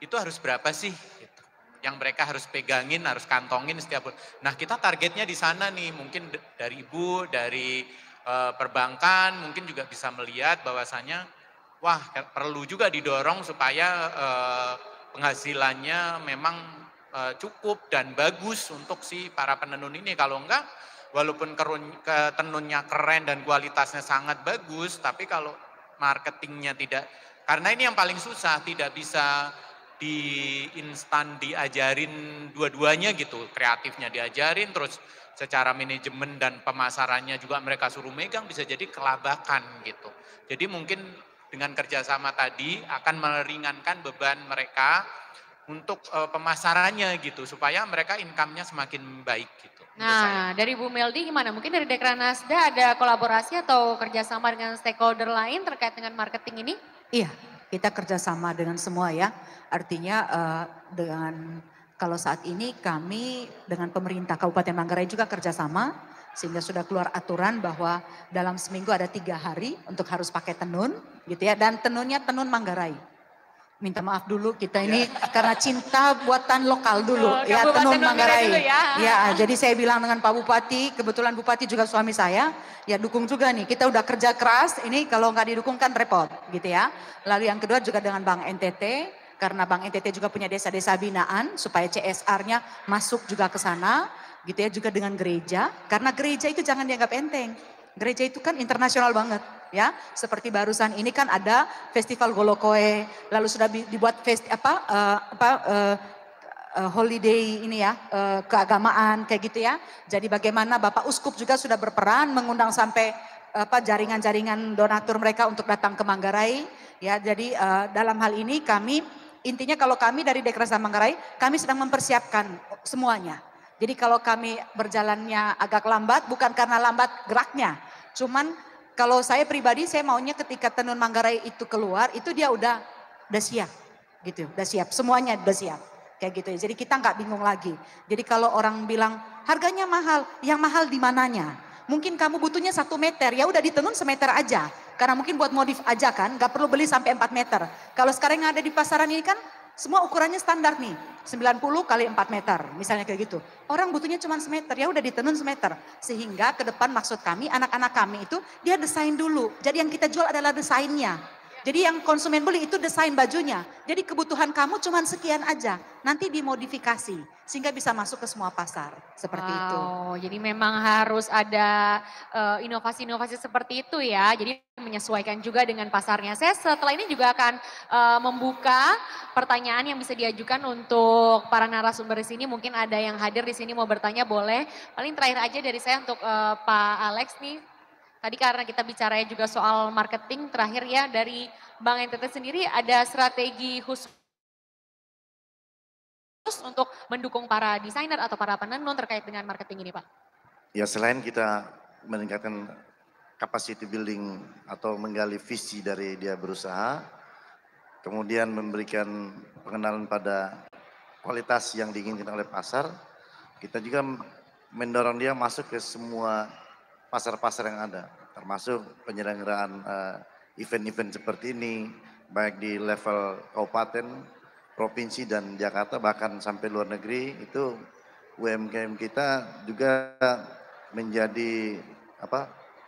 itu harus berapa sih gitu, yang mereka harus pegangin, harus kantongin setiap bulan. Nah, kita targetnya di sana nih, mungkin dari ibu, dari perbankan mungkin juga bisa melihat bahwasannya wah, perlu juga didorong supaya penghasilannya memang cukup dan bagus untuk si para penenun ini. Kalau enggak, walaupun tenunnya keren dan kualitasnya sangat bagus, tapi kalau marketingnya tidak, karena ini yang paling susah, tidak bisa diajarin dua-duanya gitu, kreatifnya diajarin, terus secara manajemen dan pemasarannya juga mereka suruh megang, bisa jadi kelabakan gitu. Jadi mungkin dengan kerjasama tadi akan meringankan beban mereka untuk pemasarannya gitu, supaya mereka income-nya semakin baik gitu. Nah, dari Bu Meldi gimana? Mungkin dari Dekranasda ada kolaborasi atau kerjasama dengan stakeholder lain terkait dengan marketing ini? Iya, kita kerjasama dengan semua ya. Artinya dengan kalau saat ini kami dengan pemerintah Kabupaten Manggarai juga kerjasama. Sehingga sudah keluar aturan bahwa dalam seminggu ada 3 hari untuk harus pakai tenun gitu ya. Dan tenunnya tenun Manggarai. Minta maaf dulu kita ini karena cinta buatan lokal dulu ya, tenun Manggarai. Ya, jadi saya bilang dengan Pak Bupati, kebetulan Bupati juga suami saya, ya dukung juga nih. Kita udah kerja keras, ini kalau nggak didukung kan repot gitu ya. Lalu yang kedua juga dengan Bank NTT, karena Bank NTT juga punya desa-desa binaan supaya CSR-nya masuk juga ke sana. Gitu ya, juga dengan gereja, karena gereja itu jangan dianggap enteng. Gereja itu kan internasional banget ya. Seperti barusan ini kan ada festival Golokoe, lalu sudah dibuat holiday ini ya, keagamaan kayak gitu ya. Jadi bagaimana Bapak Uskup juga sudah berperan mengundang sampai jaringan-jaringan donatur mereka untuk datang ke Manggarai ya. Jadi dalam hal ini kami intinya kalau kami dari Dekrasa Manggarai, kami sedang mempersiapkan semuanya. Jadi kalau kami berjalannya agak lambat bukan karena lambat geraknya. Cuman kalau saya pribadi saya maunya ketika tenun Manggarai itu keluar itu dia udah siap gitu. Udah siap, semuanya udah siap. Kayak gitu ya. Jadi kita nggak bingung lagi. Jadi kalau orang bilang harganya mahal, yang mahal di mananya? Mungkin kamu butuhnya 1 meter, ya udah ditenun semeter aja. Karena mungkin buat modif aja kan, nggak perlu beli sampai 4 meter. Kalau sekarang yang ada di pasaran ini kan semua ukurannya standar nih, 90 kali 4 meter, misalnya kayak gitu. Orang butuhnya cuma semeter, ya udah ditenun semeter. Sehingga ke depan maksud kami, anak-anak kami itu dia desain dulu. Jadi yang kita jual adalah desainnya. Jadi yang konsumen beli itu desain bajunya. Jadi kebutuhan kamu cuma sekian aja. Nanti dimodifikasi sehingga bisa masuk ke semua pasar. Seperti itu. Wow, jadi memang harus ada inovasi-inovasi seperti itu ya. Jadi menyesuaikan juga dengan pasarnya. Saya setelah ini juga akan membuka pertanyaan yang bisa diajukan untuk para narasumber di sini. Mungkin ada yang hadir di sini mau bertanya, boleh. Paling terakhir aja dari saya untuk Pak Alex nih. Tadi karena kita bicaranya juga soal marketing, terakhir ya dari Bank NTT sendiri ada strategi khusus untuk mendukung para desainer atau para penenun terkait dengan marketing ini Pak? Ya selain kita meningkatkan capacity building atau menggali visi dari dia berusaha, kemudian memberikan pengenalan pada kualitas yang diinginkan oleh pasar, kita juga mendorong dia masuk ke semua pasar-pasar yang ada, termasuk penyelenggaraan event-event seperti ini, baik di level kabupaten, provinsi dan Jakarta, bahkan sampai luar negeri, itu UMKM kita juga menjadi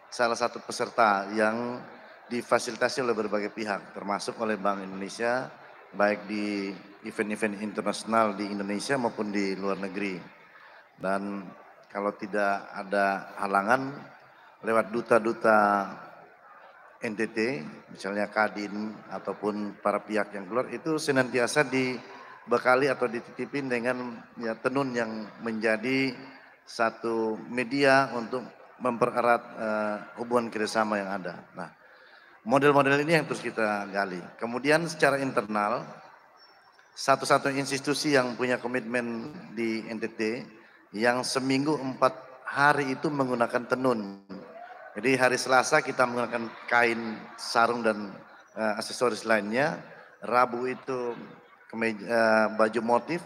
salah satu peserta yang difasilitasi oleh berbagai pihak, termasuk oleh Bank Indonesia, baik di event-event internasional di Indonesia maupun di luar negeri. Dan kalau tidak ada halangan lewat duta-duta NTT, misalnya Kadin ataupun para pihak yang keluar, itu senantiasa dibekali atau dititipin dengan ya, tenun yang menjadi satu media untuk mempererat hubungan kerjasama yang ada. Nah, model-model ini yang terus kita gali. Kemudian secara internal, satu-satunya institusi yang punya komitmen di NTT yang seminggu 4 hari itu menggunakan tenun. Jadi hari Selasa kita menggunakan kain, sarung dan aksesoris lainnya. Rabu itu baju motif,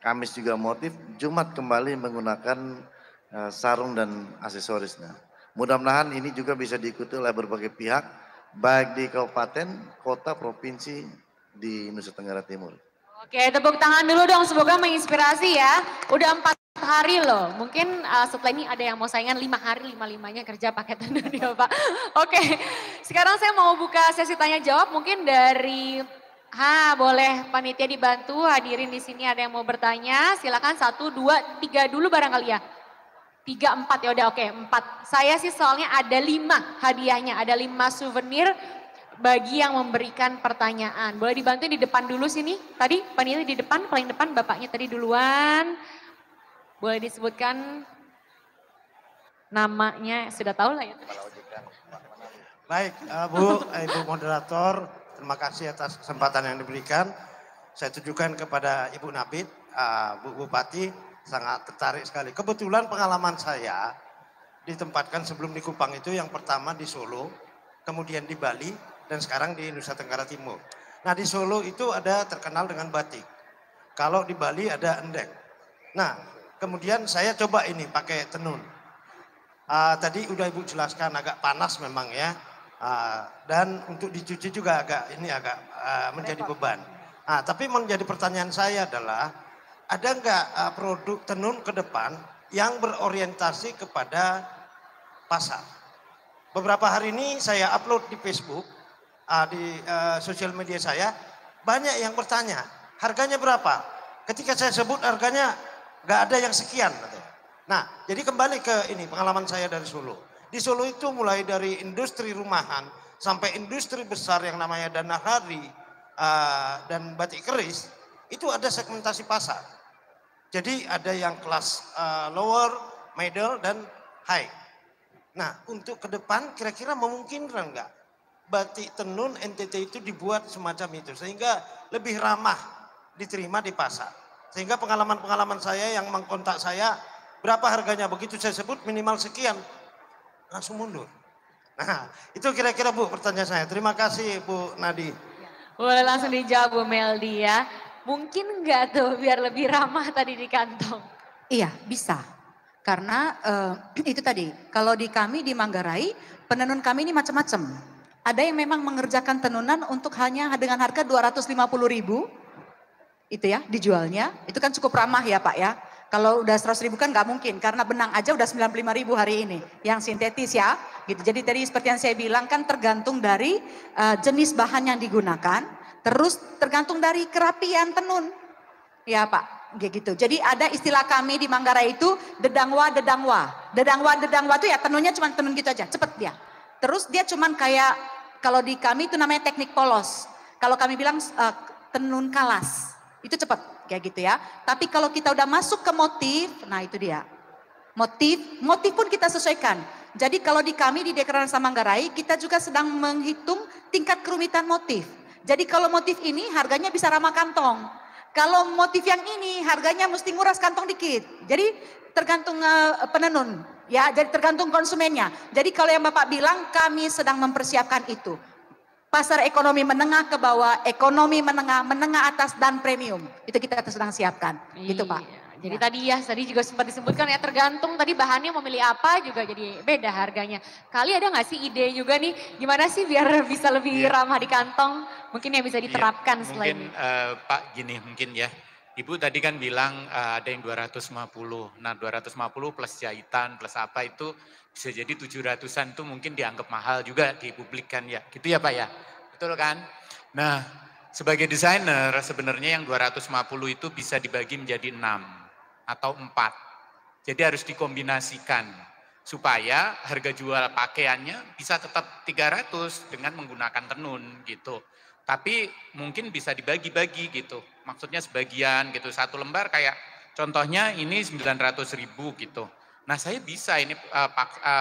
Kamis juga motif, Jumat kembali menggunakan sarung dan aksesorisnya. Mudah-mudahan ini juga bisa diikuti oleh berbagai pihak, baik di kabupaten, kota, provinsi di Nusa Tenggara Timur. Oke, tepuk tangan dulu dong, semoga menginspirasi ya. Udah 4 hari loh, mungkin setelah ini ada yang mau saingan 5 hari, 5-5-nya kerja pakai tenun ya Pak. Oke, sekarang saya mau buka sesi tanya jawab mungkin dari, boleh panitia dibantu hadirin di sini ada yang mau bertanya, silakan 1, 2, 3 dulu barangkali ya. 3, 4 ya udah oke 4. Saya sih soalnya ada 5 hadiahnya, ada 5 souvenir bagi yang memberikan pertanyaan. Boleh dibantu di depan dulu sini. Tadi panitia di depan, paling depan bapaknya tadi duluan. Boleh disebutkan namanya, sudah tahu lah ya. Baik, Ibu Moderator, terima kasih atas kesempatan yang diberikan. Saya tujukan kepada Ibu Nabit, Bu Bupati, sangat tertarik sekali. Kebetulan pengalaman saya ditempatkan sebelum di Kupang itu yang pertama di Solo, kemudian di Bali, dan sekarang di Nusa Tenggara Timur. Nah di Solo itu ada terkenal dengan batik. Kalau di Bali ada endek. Nah kemudian saya coba ini pakai tenun. Tadi udah Ibu jelaskan agak panas memang ya. Dan untuk dicuci juga agak menjadi beban. Tapi menjadi pertanyaan saya adalah ada nggak produk tenun ke depan yang berorientasi kepada pasar? Beberapa hari ini saya upload di Facebook, di sosial media saya, banyak yang bertanya harganya berapa? Ketika saya sebut harganya nggak ada yang sekian. Nah jadi kembali ke ini pengalaman saya dari Solo. Di Solo itu mulai dari industri rumahan sampai industri besar yang namanya Danahari dan batik keris, itu ada segmentasi pasar. Jadi ada yang kelas lower, middle dan high. Nah untuk ke depan kira-kira memungkinkan nggak batik tenun NTT itu dibuat semacam itu sehingga lebih ramah diterima di pasar. Sehingga pengalaman-pengalaman saya yang mengkontak saya, berapa harganya, begitu saya sebut minimal sekian, langsung mundur. Nah itu kira-kira Bu pertanyaan saya. Terima kasih Bu Nadi. Boleh langsung dijawab Bu Meldi ya. Mungkin enggak tuh biar lebih ramah tadi di kantong? Iya bisa. Karena itu tadi, kalau di kami di Manggarai, penenun kami ini macam-macam. Ada yang memang mengerjakan tenunan untuk hanya dengan harga 250.000, itu ya dijualnya. Itu kan cukup ramah ya Pak ya. Kalau udah 100.000 kan nggak mungkin, karena benang aja udah 95.000 hari ini, yang sintetis ya. Gitu. Jadi tadi seperti yang saya bilang kan tergantung dari jenis bahan yang digunakan, terus tergantung dari kerapian tenun. Ya Pak, gitu. Jadi ada istilah kami di Manggarai itu dedangwa. Dedangwa itu ya tenunnya cuma tenun gitu aja, cepet dia. Terus dia cuman kayak, kalau di kami itu namanya teknik polos. Kalau kami bilang tenun kalas, itu cepet kayak gitu ya. Tapi kalau kita udah masuk ke motif, nah itu dia. Motif pun kita sesuaikan. Jadi kalau di kami di Dekranasa Manggarai, kita juga sedang menghitung tingkat kerumitan motif. Jadi kalau motif ini harganya bisa ramah kantong. Kalau motif yang ini harganya mesti nguras kantong dikit. Jadi tergantung penenun, ya. Jadi tergantung konsumennya. Jadi kalau yang Bapak bilang, kami sedang mempersiapkan itu. Pasar ekonomi menengah ke bawah, ekonomi menengah atas dan premium. Itu kita sedang siapkan, gitu Pak. Jadi tadi juga sempat disebutkan ya, tergantung tadi bahannya mau milih apa juga jadi beda harganya. Kali ada nggak sih ide juga nih, gimana sih biar bisa lebih ramah di kantong? Mungkin yang bisa diterapkan setelah ini. Pak gini mungkin ya, Ibu tadi kan bilang ada yang 250. Nah 250 plus jahitan plus apa itu bisa jadi 700-an tuh mungkin dianggap mahal juga di publik kan ya. Gitu ya Pak ya? Betul kan? Nah sebagai desainer sebenarnya yang 250 itu bisa dibagi menjadi 6 atau 4. Jadi harus dikombinasikan supaya harga jual pakaiannya bisa tetap 300 dengan menggunakan tenun gitu. Tapi mungkin bisa dibagi-bagi gitu. Maksudnya sebagian gitu, satu lembar kayak contohnya ini 900.000 gitu. Nah saya bisa ini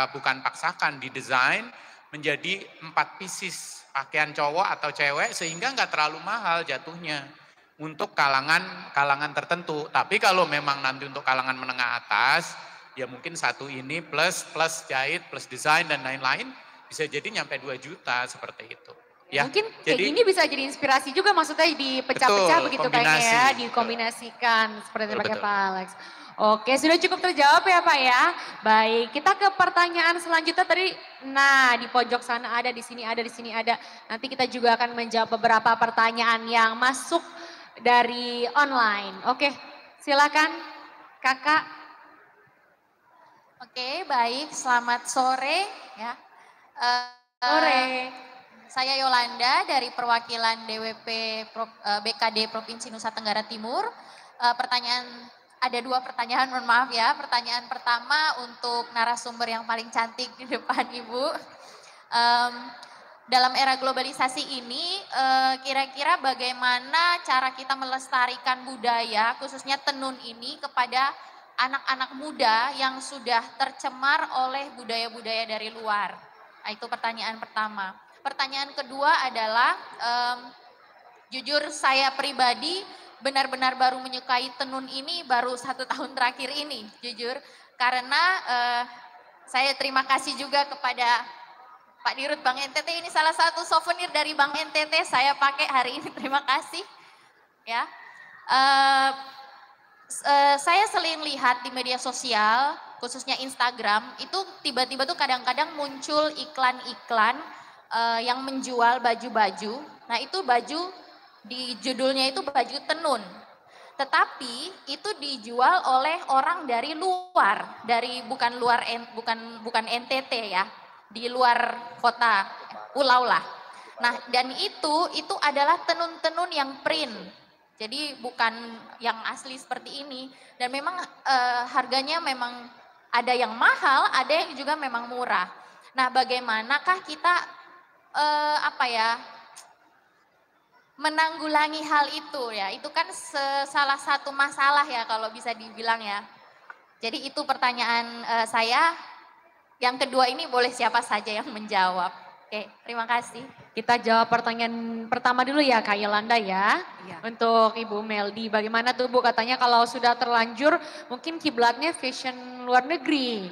bukan paksakan, didesain menjadi 4 pieces pakaian cowok atau cewek sehingga nggak terlalu mahal jatuhnya untuk kalangan tertentu. Tapi kalau memang nanti untuk kalangan menengah atas, ya mungkin satu ini plus jahit, plus desain dan lain-lain bisa jadi nyampe 2 juta seperti itu. Ya, mungkin kayak gini bisa jadi inspirasi juga, maksudnya dipecah-pecah begitu kayaknya ya, dikombinasikan seperti yang pakai Pak Alex. Oke, sudah cukup terjawab ya Pak ya. Baik, kita ke pertanyaan selanjutnya tadi. Nah, di pojok sana ada, di sini ada, di sini ada. Nanti kita juga akan menjawab beberapa pertanyaan yang masuk dari online. Oke, silakan Kakak. Oke, baik. Selamat sore ya. Sore. Saya Yolanda dari perwakilan DWP BKD Provinsi Nusa Tenggara Timur. Ada 2 pertanyaan, mohon maaf ya. Pertanyaan pertama untuk narasumber yang paling cantik di depan Ibu. Dalam era globalisasi ini, kira-kira bagaimana cara kita melestarikan budaya, khususnya tenun ini kepada anak-anak muda yang sudah tercemar oleh budaya-budaya dari luar? Nah, itu pertanyaan pertama. Pertanyaan kedua adalah, jujur saya pribadi benar-benar baru menyukai tenun ini baru 1 tahun terakhir ini, jujur. Karena saya terima kasih juga kepada Pak Dirut Bank NTT, ini salah satu souvenir dari Bank NTT saya pakai hari ini, terima kasih. Ya, saya sering lihat di media sosial, khususnya Instagram, itu tiba-tiba tuh kadang-kadang muncul iklan-iklan yang menjual baju-baju. Nah itu baju, di judulnya itu baju tenun. Tetapi itu dijual oleh orang dari luar, bukan NTT ya, di luar kota, pulau lah. Nah dan itu adalah tenun-tenun yang print. Jadi bukan yang asli seperti ini. Dan memang harganya memang ada yang mahal, ada yang juga memang murah. Nah bagaimanakah kita menanggulangi hal itu ya? Itu kan salah satu masalah ya kalau bisa dibilang ya. Jadi itu pertanyaan saya. Yang kedua ini boleh siapa saja yang menjawab. Oke, terima kasih. Kita jawab pertanyaan pertama dulu ya Kak Yolanda ya. Iya. Untuk Ibu Meldi, bagaimana tuh Bu, katanya kalau sudah terlanjur mungkin kiblatnya fashion luar negeri.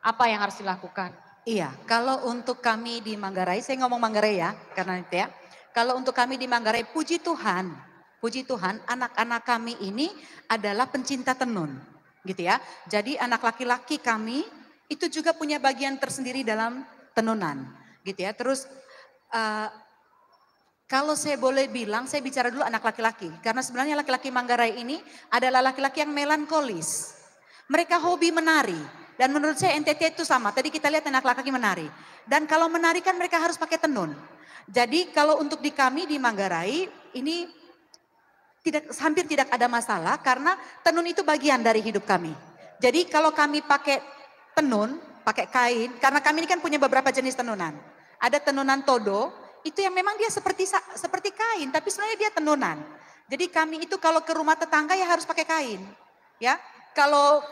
Apa yang harus dilakukan? Iya, kalau untuk kami di Manggarai, saya ngomong Manggarai ya, karena itu ya. Kalau untuk kami di Manggarai, puji Tuhan, anak-anak kami ini adalah pencinta tenun, gitu ya. Jadi anak laki-laki kami itu juga punya bagian tersendiri dalam tenunan, gitu ya. Terus Kalau saya boleh bilang, saya bicara dulu anak laki-laki. Karena sebenarnya laki-laki Manggarai ini adalah laki-laki yang melankolis. Mereka hobi menari. Dan menurut saya NTT itu sama. Tadi kita lihat anak laki-laki menari. Dan kalau menari kan mereka harus pakai tenun. Jadi kalau untuk di kami di Manggarai ini hampir tidak ada masalah karena tenun itu bagian dari hidup kami. Jadi kalau kami pakai tenun, pakai kain, karena kami ini kan punya beberapa jenis tenunan. Ada tenunan todo, itu yang memang dia seperti kain, tapi sebenarnya dia tenunan. Jadi kami itu kalau ke rumah tetangga ya harus pakai kain. Ya, kalau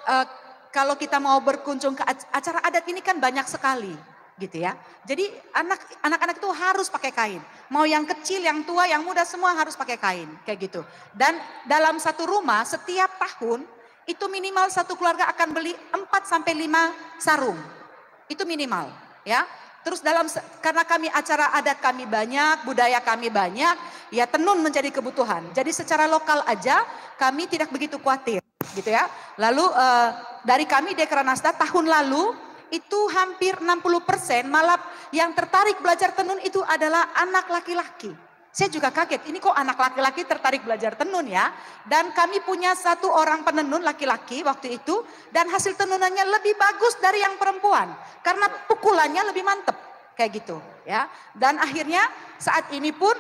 kita mau berkunjung ke acara adat ini kan banyak sekali, gitu ya. Jadi anak-anak itu harus pakai kain. Mau yang kecil, yang tua, yang muda semua harus pakai kain, kayak gitu. Dan dalam satu rumah setiap tahun itu minimal satu keluarga akan beli 4 sampai 5 sarung. Itu minimal, ya. Terus karena kami acara adat kami banyak, budaya kami banyak, ya tenun menjadi kebutuhan. Jadi secara lokal aja kami tidak begitu khawatir, gitu ya. Lalu dari kami Dekranasda tahun lalu itu hampir 60% malah yang tertarik belajar tenun itu adalah anak laki-laki. Saya juga kaget, ini kok anak laki-laki tertarik belajar tenun ya. Dan kami punya 1 orang penenun laki-laki waktu itu. Dan hasil tenunannya lebih bagus dari yang perempuan. Karena pukulannya lebih mantep, kayak gitu ya. Dan akhirnya saat ini pun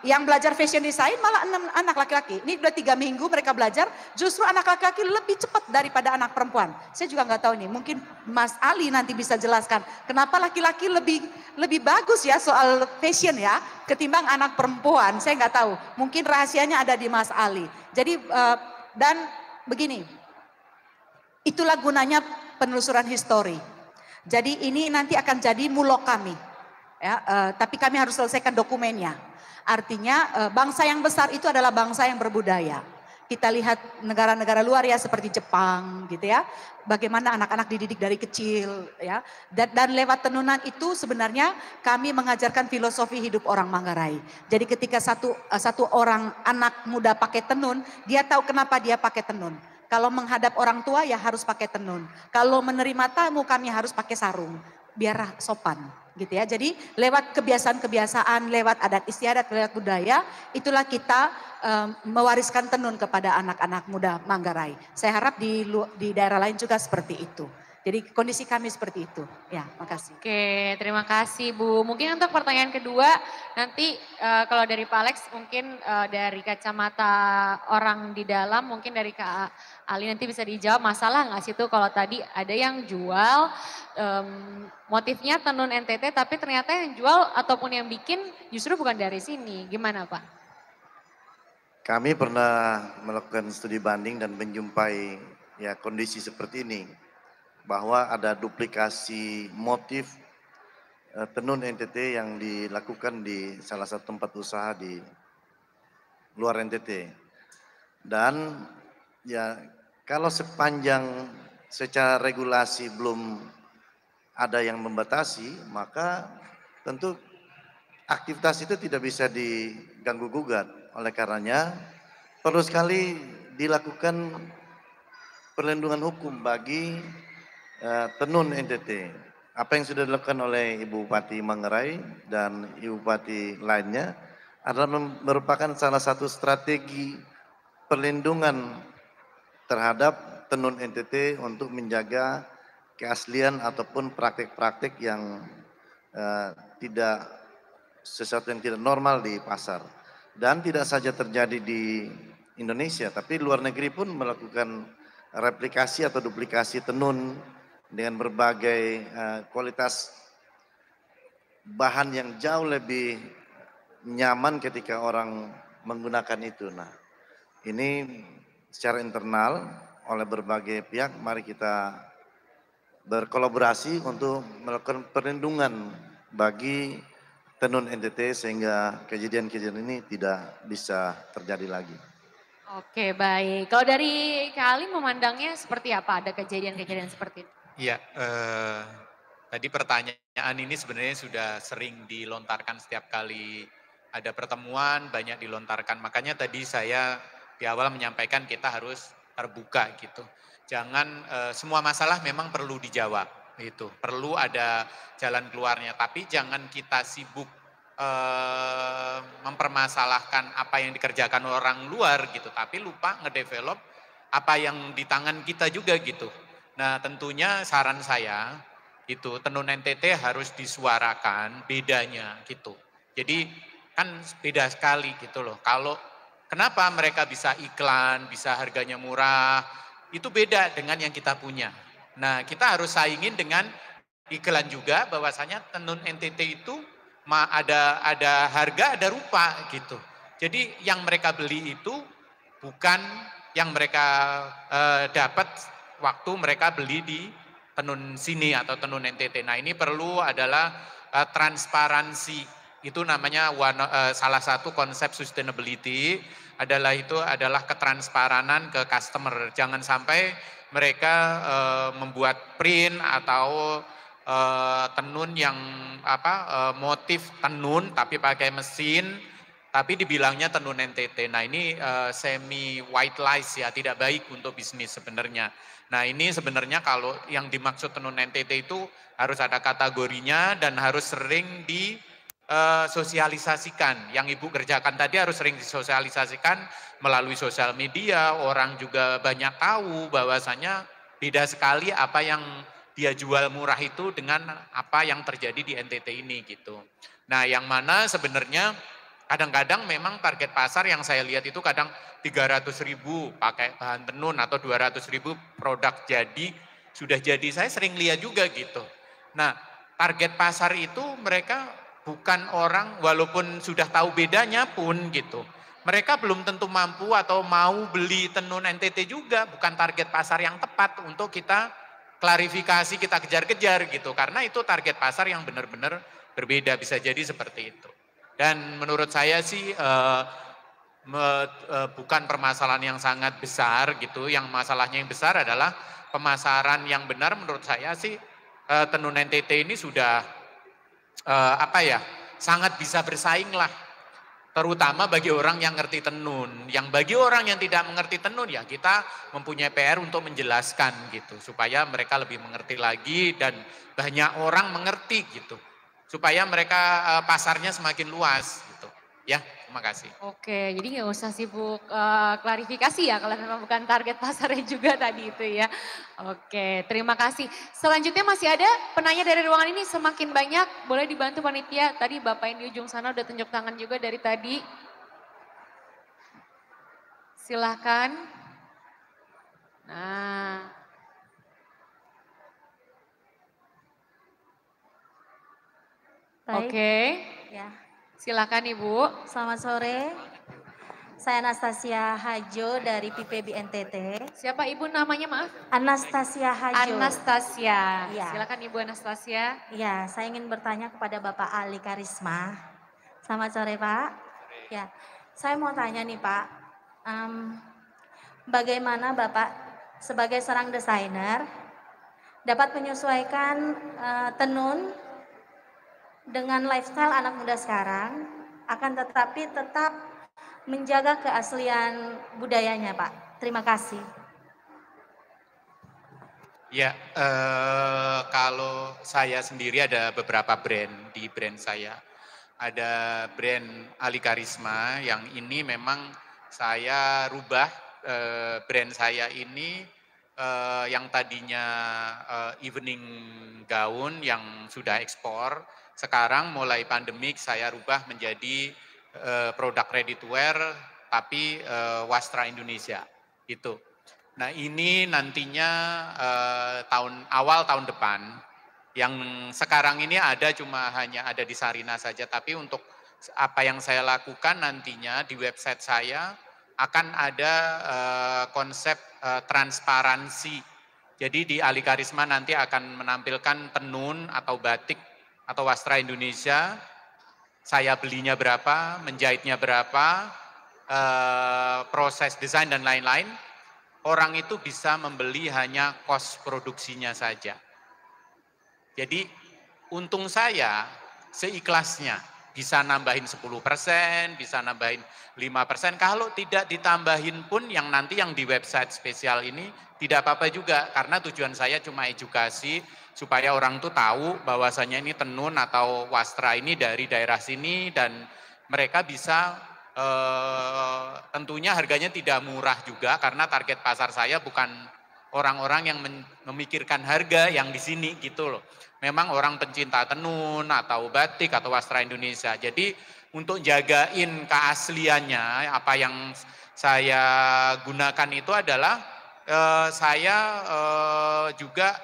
yang belajar fashion design malah 6 anak laki-laki. Ini udah 3 minggu mereka belajar, justru anak laki-laki lebih cepat daripada anak perempuan. Saya juga nggak tahu nih, mungkin Mas Ali nanti bisa jelaskan kenapa laki-laki lebih bagus ya soal fashion ya ketimbang anak perempuan. Saya nggak tahu, mungkin rahasianya ada di Mas Ali. Jadi dan begini, itulah gunanya penelusuran histori. Jadi ini nanti akan jadi mulok kami, ya, tapi kami harus selesaikan dokumennya. Artinya bangsa yang besar itu adalah bangsa yang berbudaya. Kita lihat negara-negara luar ya seperti Jepang gitu ya. Bagaimana anak-anak dididik dari kecil ya. Dan lewat tenunan itu sebenarnya kami mengajarkan filosofi hidup orang Manggarai. Jadi ketika satu orang anak muda pakai tenun, dia tahu kenapa dia pakai tenun. Kalau menghadap orang tua ya harus pakai tenun. Kalau menerima tamu kami harus pakai sarung. Biar sopan gitu ya. Jadi lewat kebiasaan-kebiasaan, lewat adat istiadat, lewat budaya, itulah kita mewariskan tenun kepada anak-anak muda Manggarai. Saya harap di daerah lain juga seperti itu. Jadi kondisi kami seperti itu. Ya, makasih. Oke, terima kasih Bu. Mungkin untuk pertanyaan kedua, nanti kalau dari Pak Alex mungkin dari kacamata orang di dalam, mungkin dari Kak Ali nanti bisa dijawab masalah nggak sih tuh kalau tadi ada yang jual motifnya tenun NTT tapi ternyata yang jual ataupun yang bikin justru bukan dari sini. Gimana Pak? Kami pernah melakukan studi banding dan menjumpai ya kondisi seperti ini. Bahwa ada duplikasi motif tenun NTT yang dilakukan di salah satu tempat usaha di luar NTT. Dan ya kalau sepanjang secara regulasi belum ada yang membatasi, maka tentu aktivitas itu tidak bisa diganggu gugat. Oleh karenanya perlu sekali dilakukan perlindungan hukum bagi tenun NTT. Apa yang sudah dilakukan oleh Ibu Bupati Manggarai dan Ibu Bupati lainnya adalah merupakan salah satu strategi perlindungan terhadap tenun NTT untuk menjaga keaslian ataupun praktik-praktik yang tidak sesuatu yang tidak normal di pasar. Dan tidak saja terjadi di Indonesia, tapi luar negeri pun melakukan replikasi atau duplikasi tenun dengan berbagai kualitas bahan yang jauh lebih nyaman ketika orang menggunakan itu. Nah, ini secara internal oleh berbagai pihak, mari kita berkolaborasi untuk melakukan perlindungan bagi tenun NTT sehingga kejadian-kejadian ini tidak bisa terjadi lagi. Oke baik, kalau dari Kak Ali memandangnya seperti apa? Ada kejadian-kejadian seperti itu? Iya, tadi pertanyaan ini sebenarnya sudah sering dilontarkan setiap kali ada pertemuan, banyak dilontarkan. Makanya tadi saya di awal menyampaikan kita harus terbuka gitu. Jangan semua masalah memang perlu dijawab, itu perlu ada jalan keluarnya. Tapi jangan kita sibuk mempermasalahkan apa yang dikerjakan orang luar gitu, tapi lupa ngedevelop apa yang di tangan kita juga gitu. Nah tentunya saran saya itu tenun NTT harus disuarakan bedanya gitu. Jadi kan beda sekali gitu loh. Kalau kenapa mereka bisa iklan, bisa harganya murah, itu beda dengan yang kita punya. Nah kita harus saingin dengan iklan juga bahwasanya tenun NTT itu ada harga, ada rupa gitu. Jadi yang mereka beli itu bukan yang mereka dapat waktu mereka beli di tenun sini atau tenun NTT. Nah ini perlu adalah transparansi. Itu namanya salah satu konsep sustainability adalah ketransparan ke customer. Jangan sampai mereka membuat print atau tenun yang motif tenun tapi pakai mesin tapi dibilangnya tenun NTT. Nah ini semi white lies ya, tidak baik untuk bisnis sebenarnya. Nah ini sebenarnya kalau yang dimaksud tenun NTT itu harus ada kategorinya dan harus sering disosialisasikan. Yang Ibu kerjakan tadi harus sering disosialisasikan melalui sosial media, orang juga banyak tahu bahwasanya beda sekali apa yang dia jual murah itu dengan apa yang terjadi di NTT ini gitu. Nah yang mana sebenarnya kadang-kadang memang target pasar yang saya lihat itu kadang 300.000 pakai bahan tenun atau 200.000 produk sudah jadi. Saya sering lihat juga gitu. Nah target pasar itu mereka bukan orang walaupun sudah tahu bedanya pun gitu. Mereka belum tentu mampu atau mau beli tenun NTT juga, bukan target pasar yang tepat untuk kita klarifikasi, kita kejar-kejar gitu. Karena itu target pasar yang benar-benar berbeda, bisa jadi seperti itu. Dan menurut saya sih bukan permasalahan yang sangat besar gitu. Yang masalahnya yang besar adalah pemasaran yang benar menurut saya sih tenun NTT ini sudah sangat bisa bersaing lah. Terutama bagi orang yang ngerti tenun. Yang bagi orang yang tidak mengerti tenun ya kita mempunyai PR untuk menjelaskan gitu. Supaya mereka lebih mengerti lagi dan banyak orang mengerti gitu. Supaya mereka pasarnya semakin luas gitu. Ya, terima kasih. Oke, jadi nggak usah sibuk klarifikasi ya kalau memang bukan target pasarnya juga tadi itu ya. Oke, terima kasih. Selanjutnya masih ada penanya dari ruangan ini semakin banyak. Boleh dibantu panitia. Tadi Bapak yang di ujung sana udah tunjuk tangan juga dari tadi. Silahkan. Nah. Baik. Oke. Ya. Silakan Ibu. Selamat sore. Saya Anastasia Hajo dari PPB NTT. Siapa Ibu namanya maaf? Anastasia Hajo. Anastasia. Ya. Silakan Ibu Anastasia. Ya, saya ingin bertanya kepada Bapak Ali Karisma. Selamat sore Pak. Ya, saya mau tanya nih Pak, bagaimana Bapak sebagai seorang desainer dapat menyesuaikan tenun dengan lifestyle anak muda sekarang, akan tetapi tetap menjaga keaslian budayanya Pak. Terima kasih. Ya, kalau saya sendiri ada beberapa brand di brand saya. Ada brand Ali Karisma yang ini memang saya rubah brand saya ini yang tadinya evening gown yang sudah ekspor. Sekarang mulai pandemik saya rubah menjadi produk ready to wear tapi wastra Indonesia itu. Nah ini nantinya awal tahun depan yang sekarang ini hanya ada di Sarinah saja, tapi untuk apa yang saya lakukan nantinya di website saya akan ada konsep transparansi. Jadi di Ali Karisma nanti akan menampilkan tenun atau batik atau wastra Indonesia, saya belinya berapa, menjahitnya berapa, proses desain dan lain-lain. Orang itu bisa membeli hanya kos produksinya saja. Jadi untung saya seikhlasnya, bisa nambahin 10%, bisa nambahin 5%. Kalau tidak ditambahin pun yang nanti yang di website spesial ini tidak apa-apa juga. Karena tujuan saya cuma edukasi supaya orang tuh tahu bahwasanya ini tenun atau wastra ini dari daerah sini dan mereka bisa tentunya harganya tidak murah juga karena target pasar saya bukan orang-orang yang memikirkan harga yang di sini gitu loh. Memang orang pencinta tenun atau batik atau wastra Indonesia. Jadi untuk jagain keasliannya apa yang saya gunakan itu adalah saya juga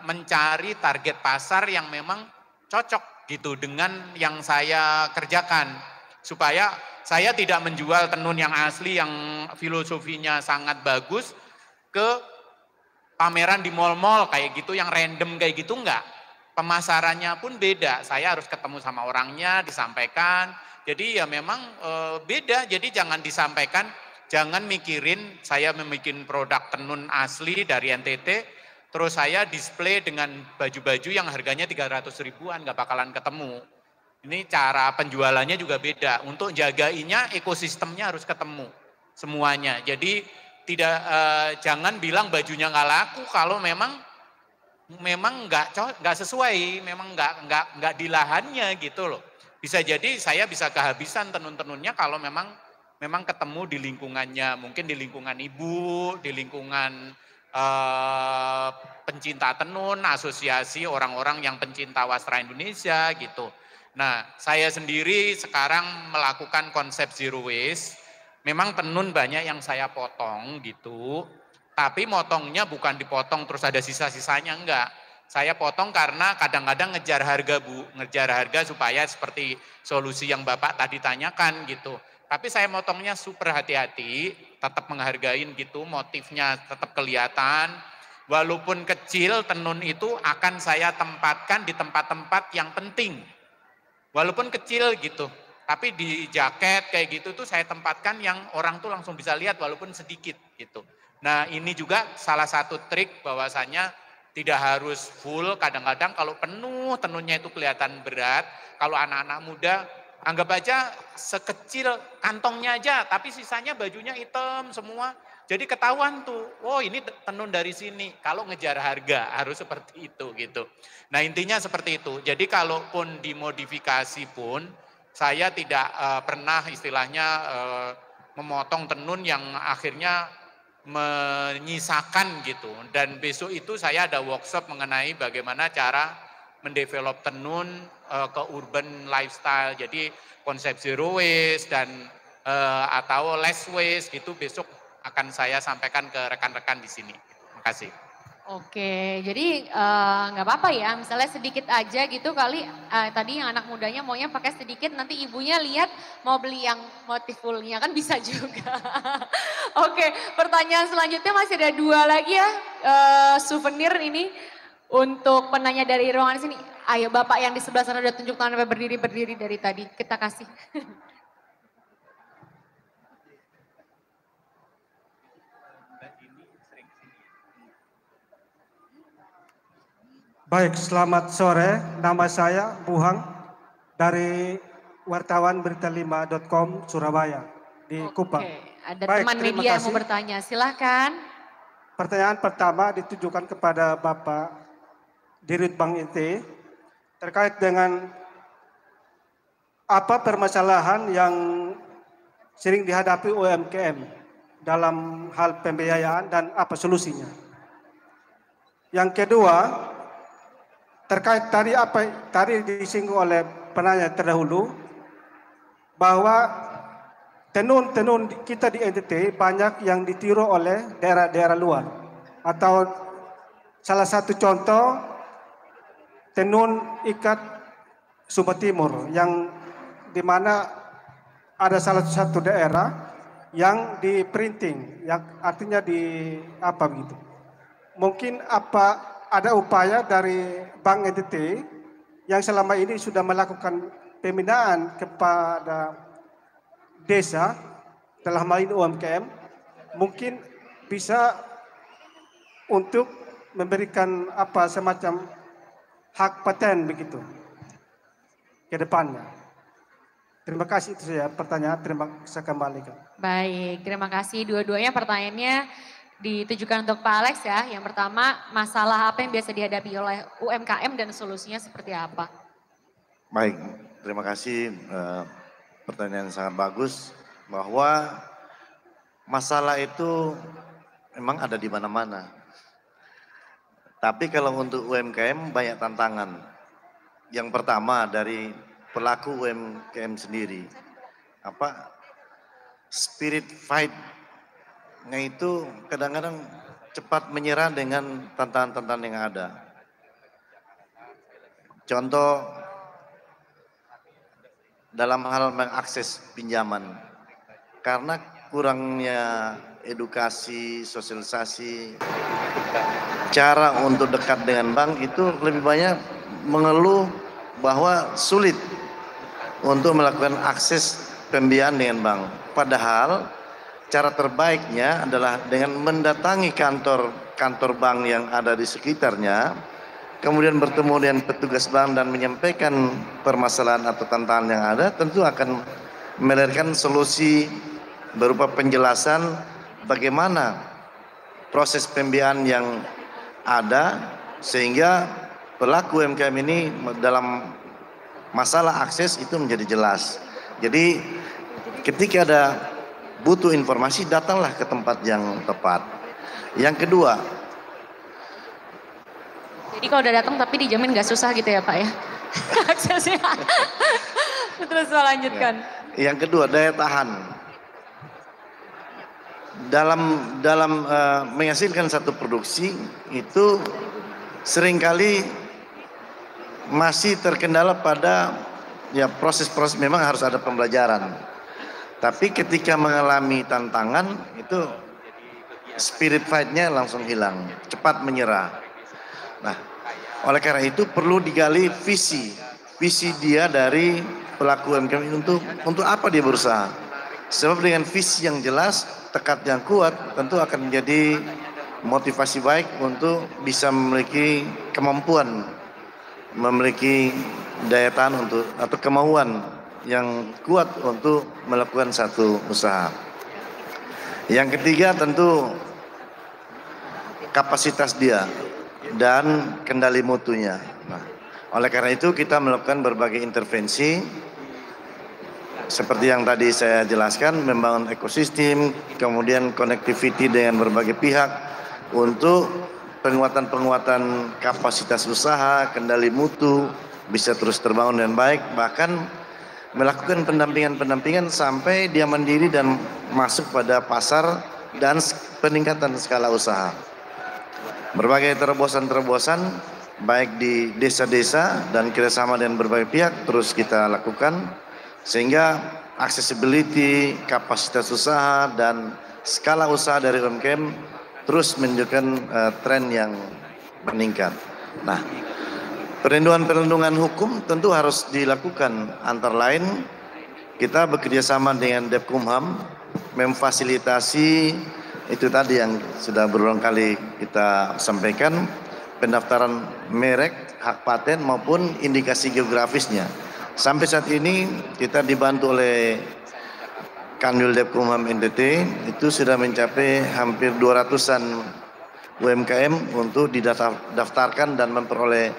mencari target pasar yang memang cocok gitu dengan yang saya kerjakan. Supaya saya tidak menjual tenun yang asli yang filosofinya sangat bagus ke pameran di mall-mall kayak gitu yang random kayak gitu enggak. Pemasarannya pun beda. Saya harus ketemu sama orangnya, disampaikan. Jadi ya memang beda. Jadi jangan disampaikan, jangan mikirin saya membuat produk tenun asli dari NTT, terus saya display dengan baju-baju yang harganya 300 ribuan, nggak bakalan ketemu. Ini cara penjualannya juga beda. Untuk jagainya ekosistemnya harus ketemu semuanya. Jadi tidak jangan bilang bajunya nggak laku kalau memang nggak sesuai, memang nggak di lahannya gitu loh. Bisa jadi saya bisa kehabisan tenun-tenunnya kalau memang ketemu di lingkungannya, mungkin di lingkungan ibu, di lingkungan pencinta tenun, asosiasi orang-orang yang pencinta wastra Indonesia gitu. Nah, saya sendiri sekarang melakukan konsep zero waste. Memang tenun banyak yang saya potong gitu, tapi motongnya bukan dipotong terus ada sisa-sisanya, enggak. Saya potong karena kadang-kadang ngejar harga Bu, ngejar harga supaya seperti solusi yang Bapak tadi tanyakan gitu. Tapi saya motongnya super hati-hati, tetap menghargain gitu, motifnya tetap kelihatan. Walaupun kecil, tenun itu akan saya tempatkan di tempat-tempat yang penting. Walaupun kecil gitu, tapi di jaket kayak gitu tuh saya tempatkan yang orang tuh langsung bisa lihat walaupun sedikit gitu. Nah ini juga salah satu trik bahwasanya tidak harus full, kadang-kadang kalau penuh tenunnya itu kelihatan berat. Kalau anak-anak muda anggap aja sekecil kantongnya aja, tapi sisanya bajunya hitam semua. Jadi ketahuan tuh, oh ini tenun dari sini. Kalau ngejar harga harus seperti itu gitu. Nah intinya seperti itu. Jadi kalaupun dimodifikasi pun, saya tidak pernah istilahnya memotong tenun yang akhirnya menyisakan gitu. Dan besok itu saya ada workshop mengenai bagaimana cara mendevelop tenun ke urban lifestyle. Jadi konsep zero waste dan atau less waste gitu besok akan saya sampaikan ke rekan-rekan di sini. Terima kasih. Oke, jadi nggak apa-apa ya, misalnya sedikit aja gitu kali tadi yang anak mudanya maunya pakai sedikit, nanti ibunya lihat mau beli yang motif fullnya kan bisa juga. Oke, pertanyaan selanjutnya masih ada 2 lagi ya, souvenir ini untuk penanya dari ruangan sini. Ayo Bapak yang di sebelah sana udah tunjuk tangan berdiri dari tadi, kita kasih. Baik, selamat sore. Nama saya Buhang dari wartawan berita5.com Surabaya di Kupang. Ada Baik, teman terima media yang kasih. mau bertanya, silahkan. Pertanyaan pertama ditujukan kepada Bapak Dirut Bank IT terkait dengan apa permasalahan yang sering dihadapi UMKM dalam hal pembiayaan dan apa solusinya. Yang kedua, terkait tadi disinggung oleh penanya terdahulu bahwa tenun-tenun kita di NTT banyak yang ditiru oleh daerah-daerah luar. Atau salah satu contoh tenun ikat Sumba Timur yang dimana ada salah satu daerah yang di printing, yang artinya di apa begitu. Mungkin ada upaya dari Bank NTT yang selama ini sudah melakukan pembinaan kepada desa dalam hal ini UMKM, mungkin bisa untuk memberikan semacam hak paten begitu ke depannya. Terima kasih, itu saya pertanyaan, saya kembalikan. Baik, terima kasih dua-duanya pertanyaannya ditujukan untuk Pak Alex ya. Yang pertama, masalah apa yang biasa dihadapi oleh UMKM dan solusinya seperti apa? Baik, terima kasih. Pertanyaan yang sangat bagus. Bahwa masalah itu memang ada di mana-mana. Tapi kalau untuk UMKM banyak tantangan. Yang pertama dari pelaku UMKM sendiri. Spirit fight-nya itu kadang-kadang cepat menyerah dengan tantangan-tantangan yang ada. Contoh dalam hal mengakses pinjaman. Karena kurangnya edukasi, sosialisasi, cara untuk dekat dengan bank itu lebih banyak mengeluh bahwa sulit untuk melakukan akses pembiayaan dengan bank. Padahal cara terbaiknya adalah dengan mendatangi kantor bank yang ada di sekitarnya, kemudian bertemu dengan petugas bank dan menyampaikan permasalahan atau tantangan yang ada, tentu akan melahirkan solusi berupa penjelasan bagaimana proses pembiayaan yang ada sehingga pelaku UMKM ini dalam masalah akses itu menjadi jelas. Jadi ketika ada butuh informasi, datanglah ke tempat yang tepat. Yang kedua, jadi kalau udah datang tapi dijamin nggak susah gitu ya Pak ya? Aksesnya. Terus saya lanjutkan. Yang kedua, daya tahan. Dalam menghasilkan satu produksi itu seringkali masih terkendala pada proses-proses, memang harus ada pembelajaran. Tapi ketika mengalami tantangan itu spirit fight-nya langsung hilang, cepat menyerah. Nah, oleh karena itu perlu digali visi dia dari pelaku UMKM untuk apa dia berusaha. Sebab dengan visi yang jelas, tekad yang kuat tentu akan menjadi motivasi baik untuk bisa memiliki kemampuan, memiliki daya tahan atau kemauan yang kuat untuk melakukan satu usaha. Yang ketiga tentu kapasitas dia dan kendali mutunya. Nah, oleh karena itu kita melakukan berbagai intervensi seperti yang tadi saya jelaskan, membangun ekosistem, kemudian connectivity dengan berbagai pihak untuk penguatan kapasitas usaha, kendali mutu bisa terus terbangun dengan baik, bahkan melakukan pendampingan sampai dia mandiri dan masuk pada pasar dan peningkatan skala usaha. Berbagai terobosan baik di desa-desa dan kerjasama dengan berbagai pihak terus kita lakukan sehingga accessibility, kapasitas usaha dan skala usaha dari UMKM terus menunjukkan tren yang meningkat. Nah, perlindungan hukum tentu harus dilakukan. Antara lain kita bekerjasama dengan Depkumham memfasilitasi itu tadi yang sudah berulang kali kita sampaikan, pendaftaran merek, hak paten maupun indikasi geografisnya. Sampai saat ini kita dibantu oleh Kanwil Depkumham NTT itu sudah mencapai hampir 200-an UMKM untuk didaftarkan dan memperoleh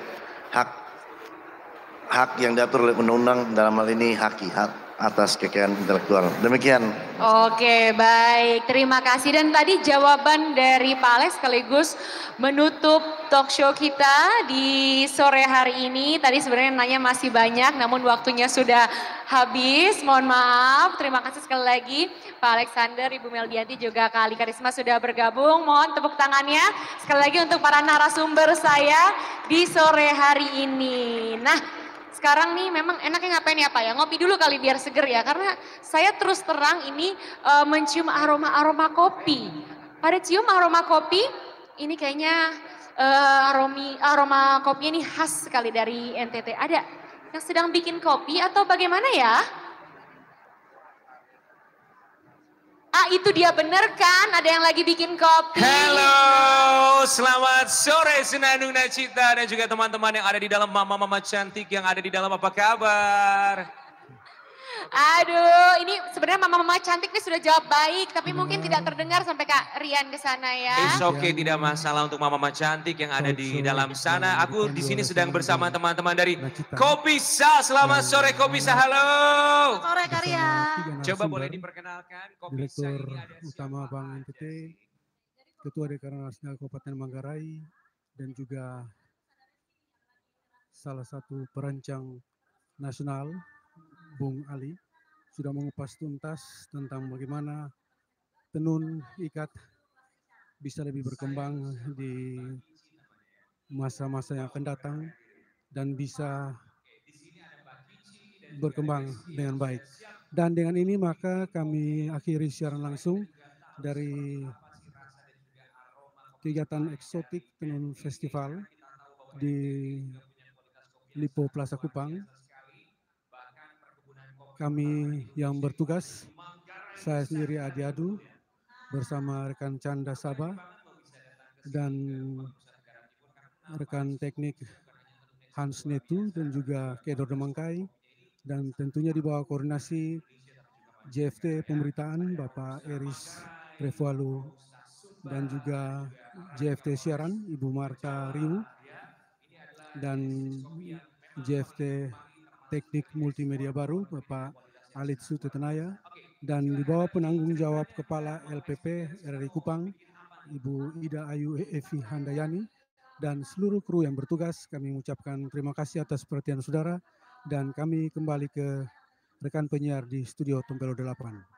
hak yang diatur oleh undang-undang, dalam hal ini hak atas kekayaan intelektual. Demikian. Oke, baik. Terima kasih. Dan tadi jawaban dari Pak Alex sekaligus menutup talk show kita di sore hari ini. Tadi sebenarnya nanya masih banyak, namun waktunya sudah habis. Mohon maaf. Terima kasih sekali lagi Pak Alexander, Ibu Meldianti, juga Kak Ali Karisma sudah bergabung. Mohon tepuk tangannya sekali lagi untuk para narasumber saya di sore hari ini. Nah, sekarang nih memang enaknya ngapain ya Pak ya? Ngopi dulu kali biar seger ya. Karena saya terus terang ini mencium aroma kopi. Pada cium aroma kopi, ini kayaknya aroma kopinya ini khas sekali dari NTT. Ada yang sedang bikin kopi atau bagaimana ya? Itu dia bener kan? Ada yang lagi bikin kopi. Halo, selamat sore Senandung Nacita dan juga teman-teman yang ada di dalam, mama-mama cantik yang ada di dalam, apa kabar? Aduh, ini sebenarnya mama-mama cantik nih sudah jawab baik, tapi mungkin tidak terdengar sampai Kak Rian ke sana ya. It's okay, tidak masalah untuk mama-mama cantik yang ada di dalam sana. Aku di sini sedang bersama teman-teman dari Kopisa. Selamat sore Kopisa, halo. Sore Karya. Coba boleh diperkenalkan Kopisa Direktur ini ada Utama Bank NTT, Ketua Dekranasda Nasional Kabupaten Manggarai, dan juga salah satu perancang nasional, Bung Ali, sudah mengupas tuntas tentang bagaimana tenun ikat bisa lebih berkembang di masa-masa yang akan datang dan bisa berkembang dengan baik. Dan dengan ini maka kami akhiri siaran langsung dari kegiatan eksotik tenun festival di Lipo Plaza Kupang. Kami yang bertugas, saya sendiri Adi Adu bersama rekan Canda Sabah dan rekan teknik Hans Netu dan juga Kedor Demangkai, dan tentunya di bawah koordinasi JFT Pemberitaan Bapak Eris Revualu dan juga JFT Siaran Ibu Marta Riu dan JFT Teknik Multimedia Baru Bapak Alit Sutetenaya, dan di bawah penanggung jawab Kepala LPP RRI Kupang Ibu Ida Ayu Evi Handayani dan seluruh kru yang bertugas. Kami mengucapkan terima kasih atas perhatian saudara, dan kami kembali ke rekan penyiar di Studio Tempelo 8.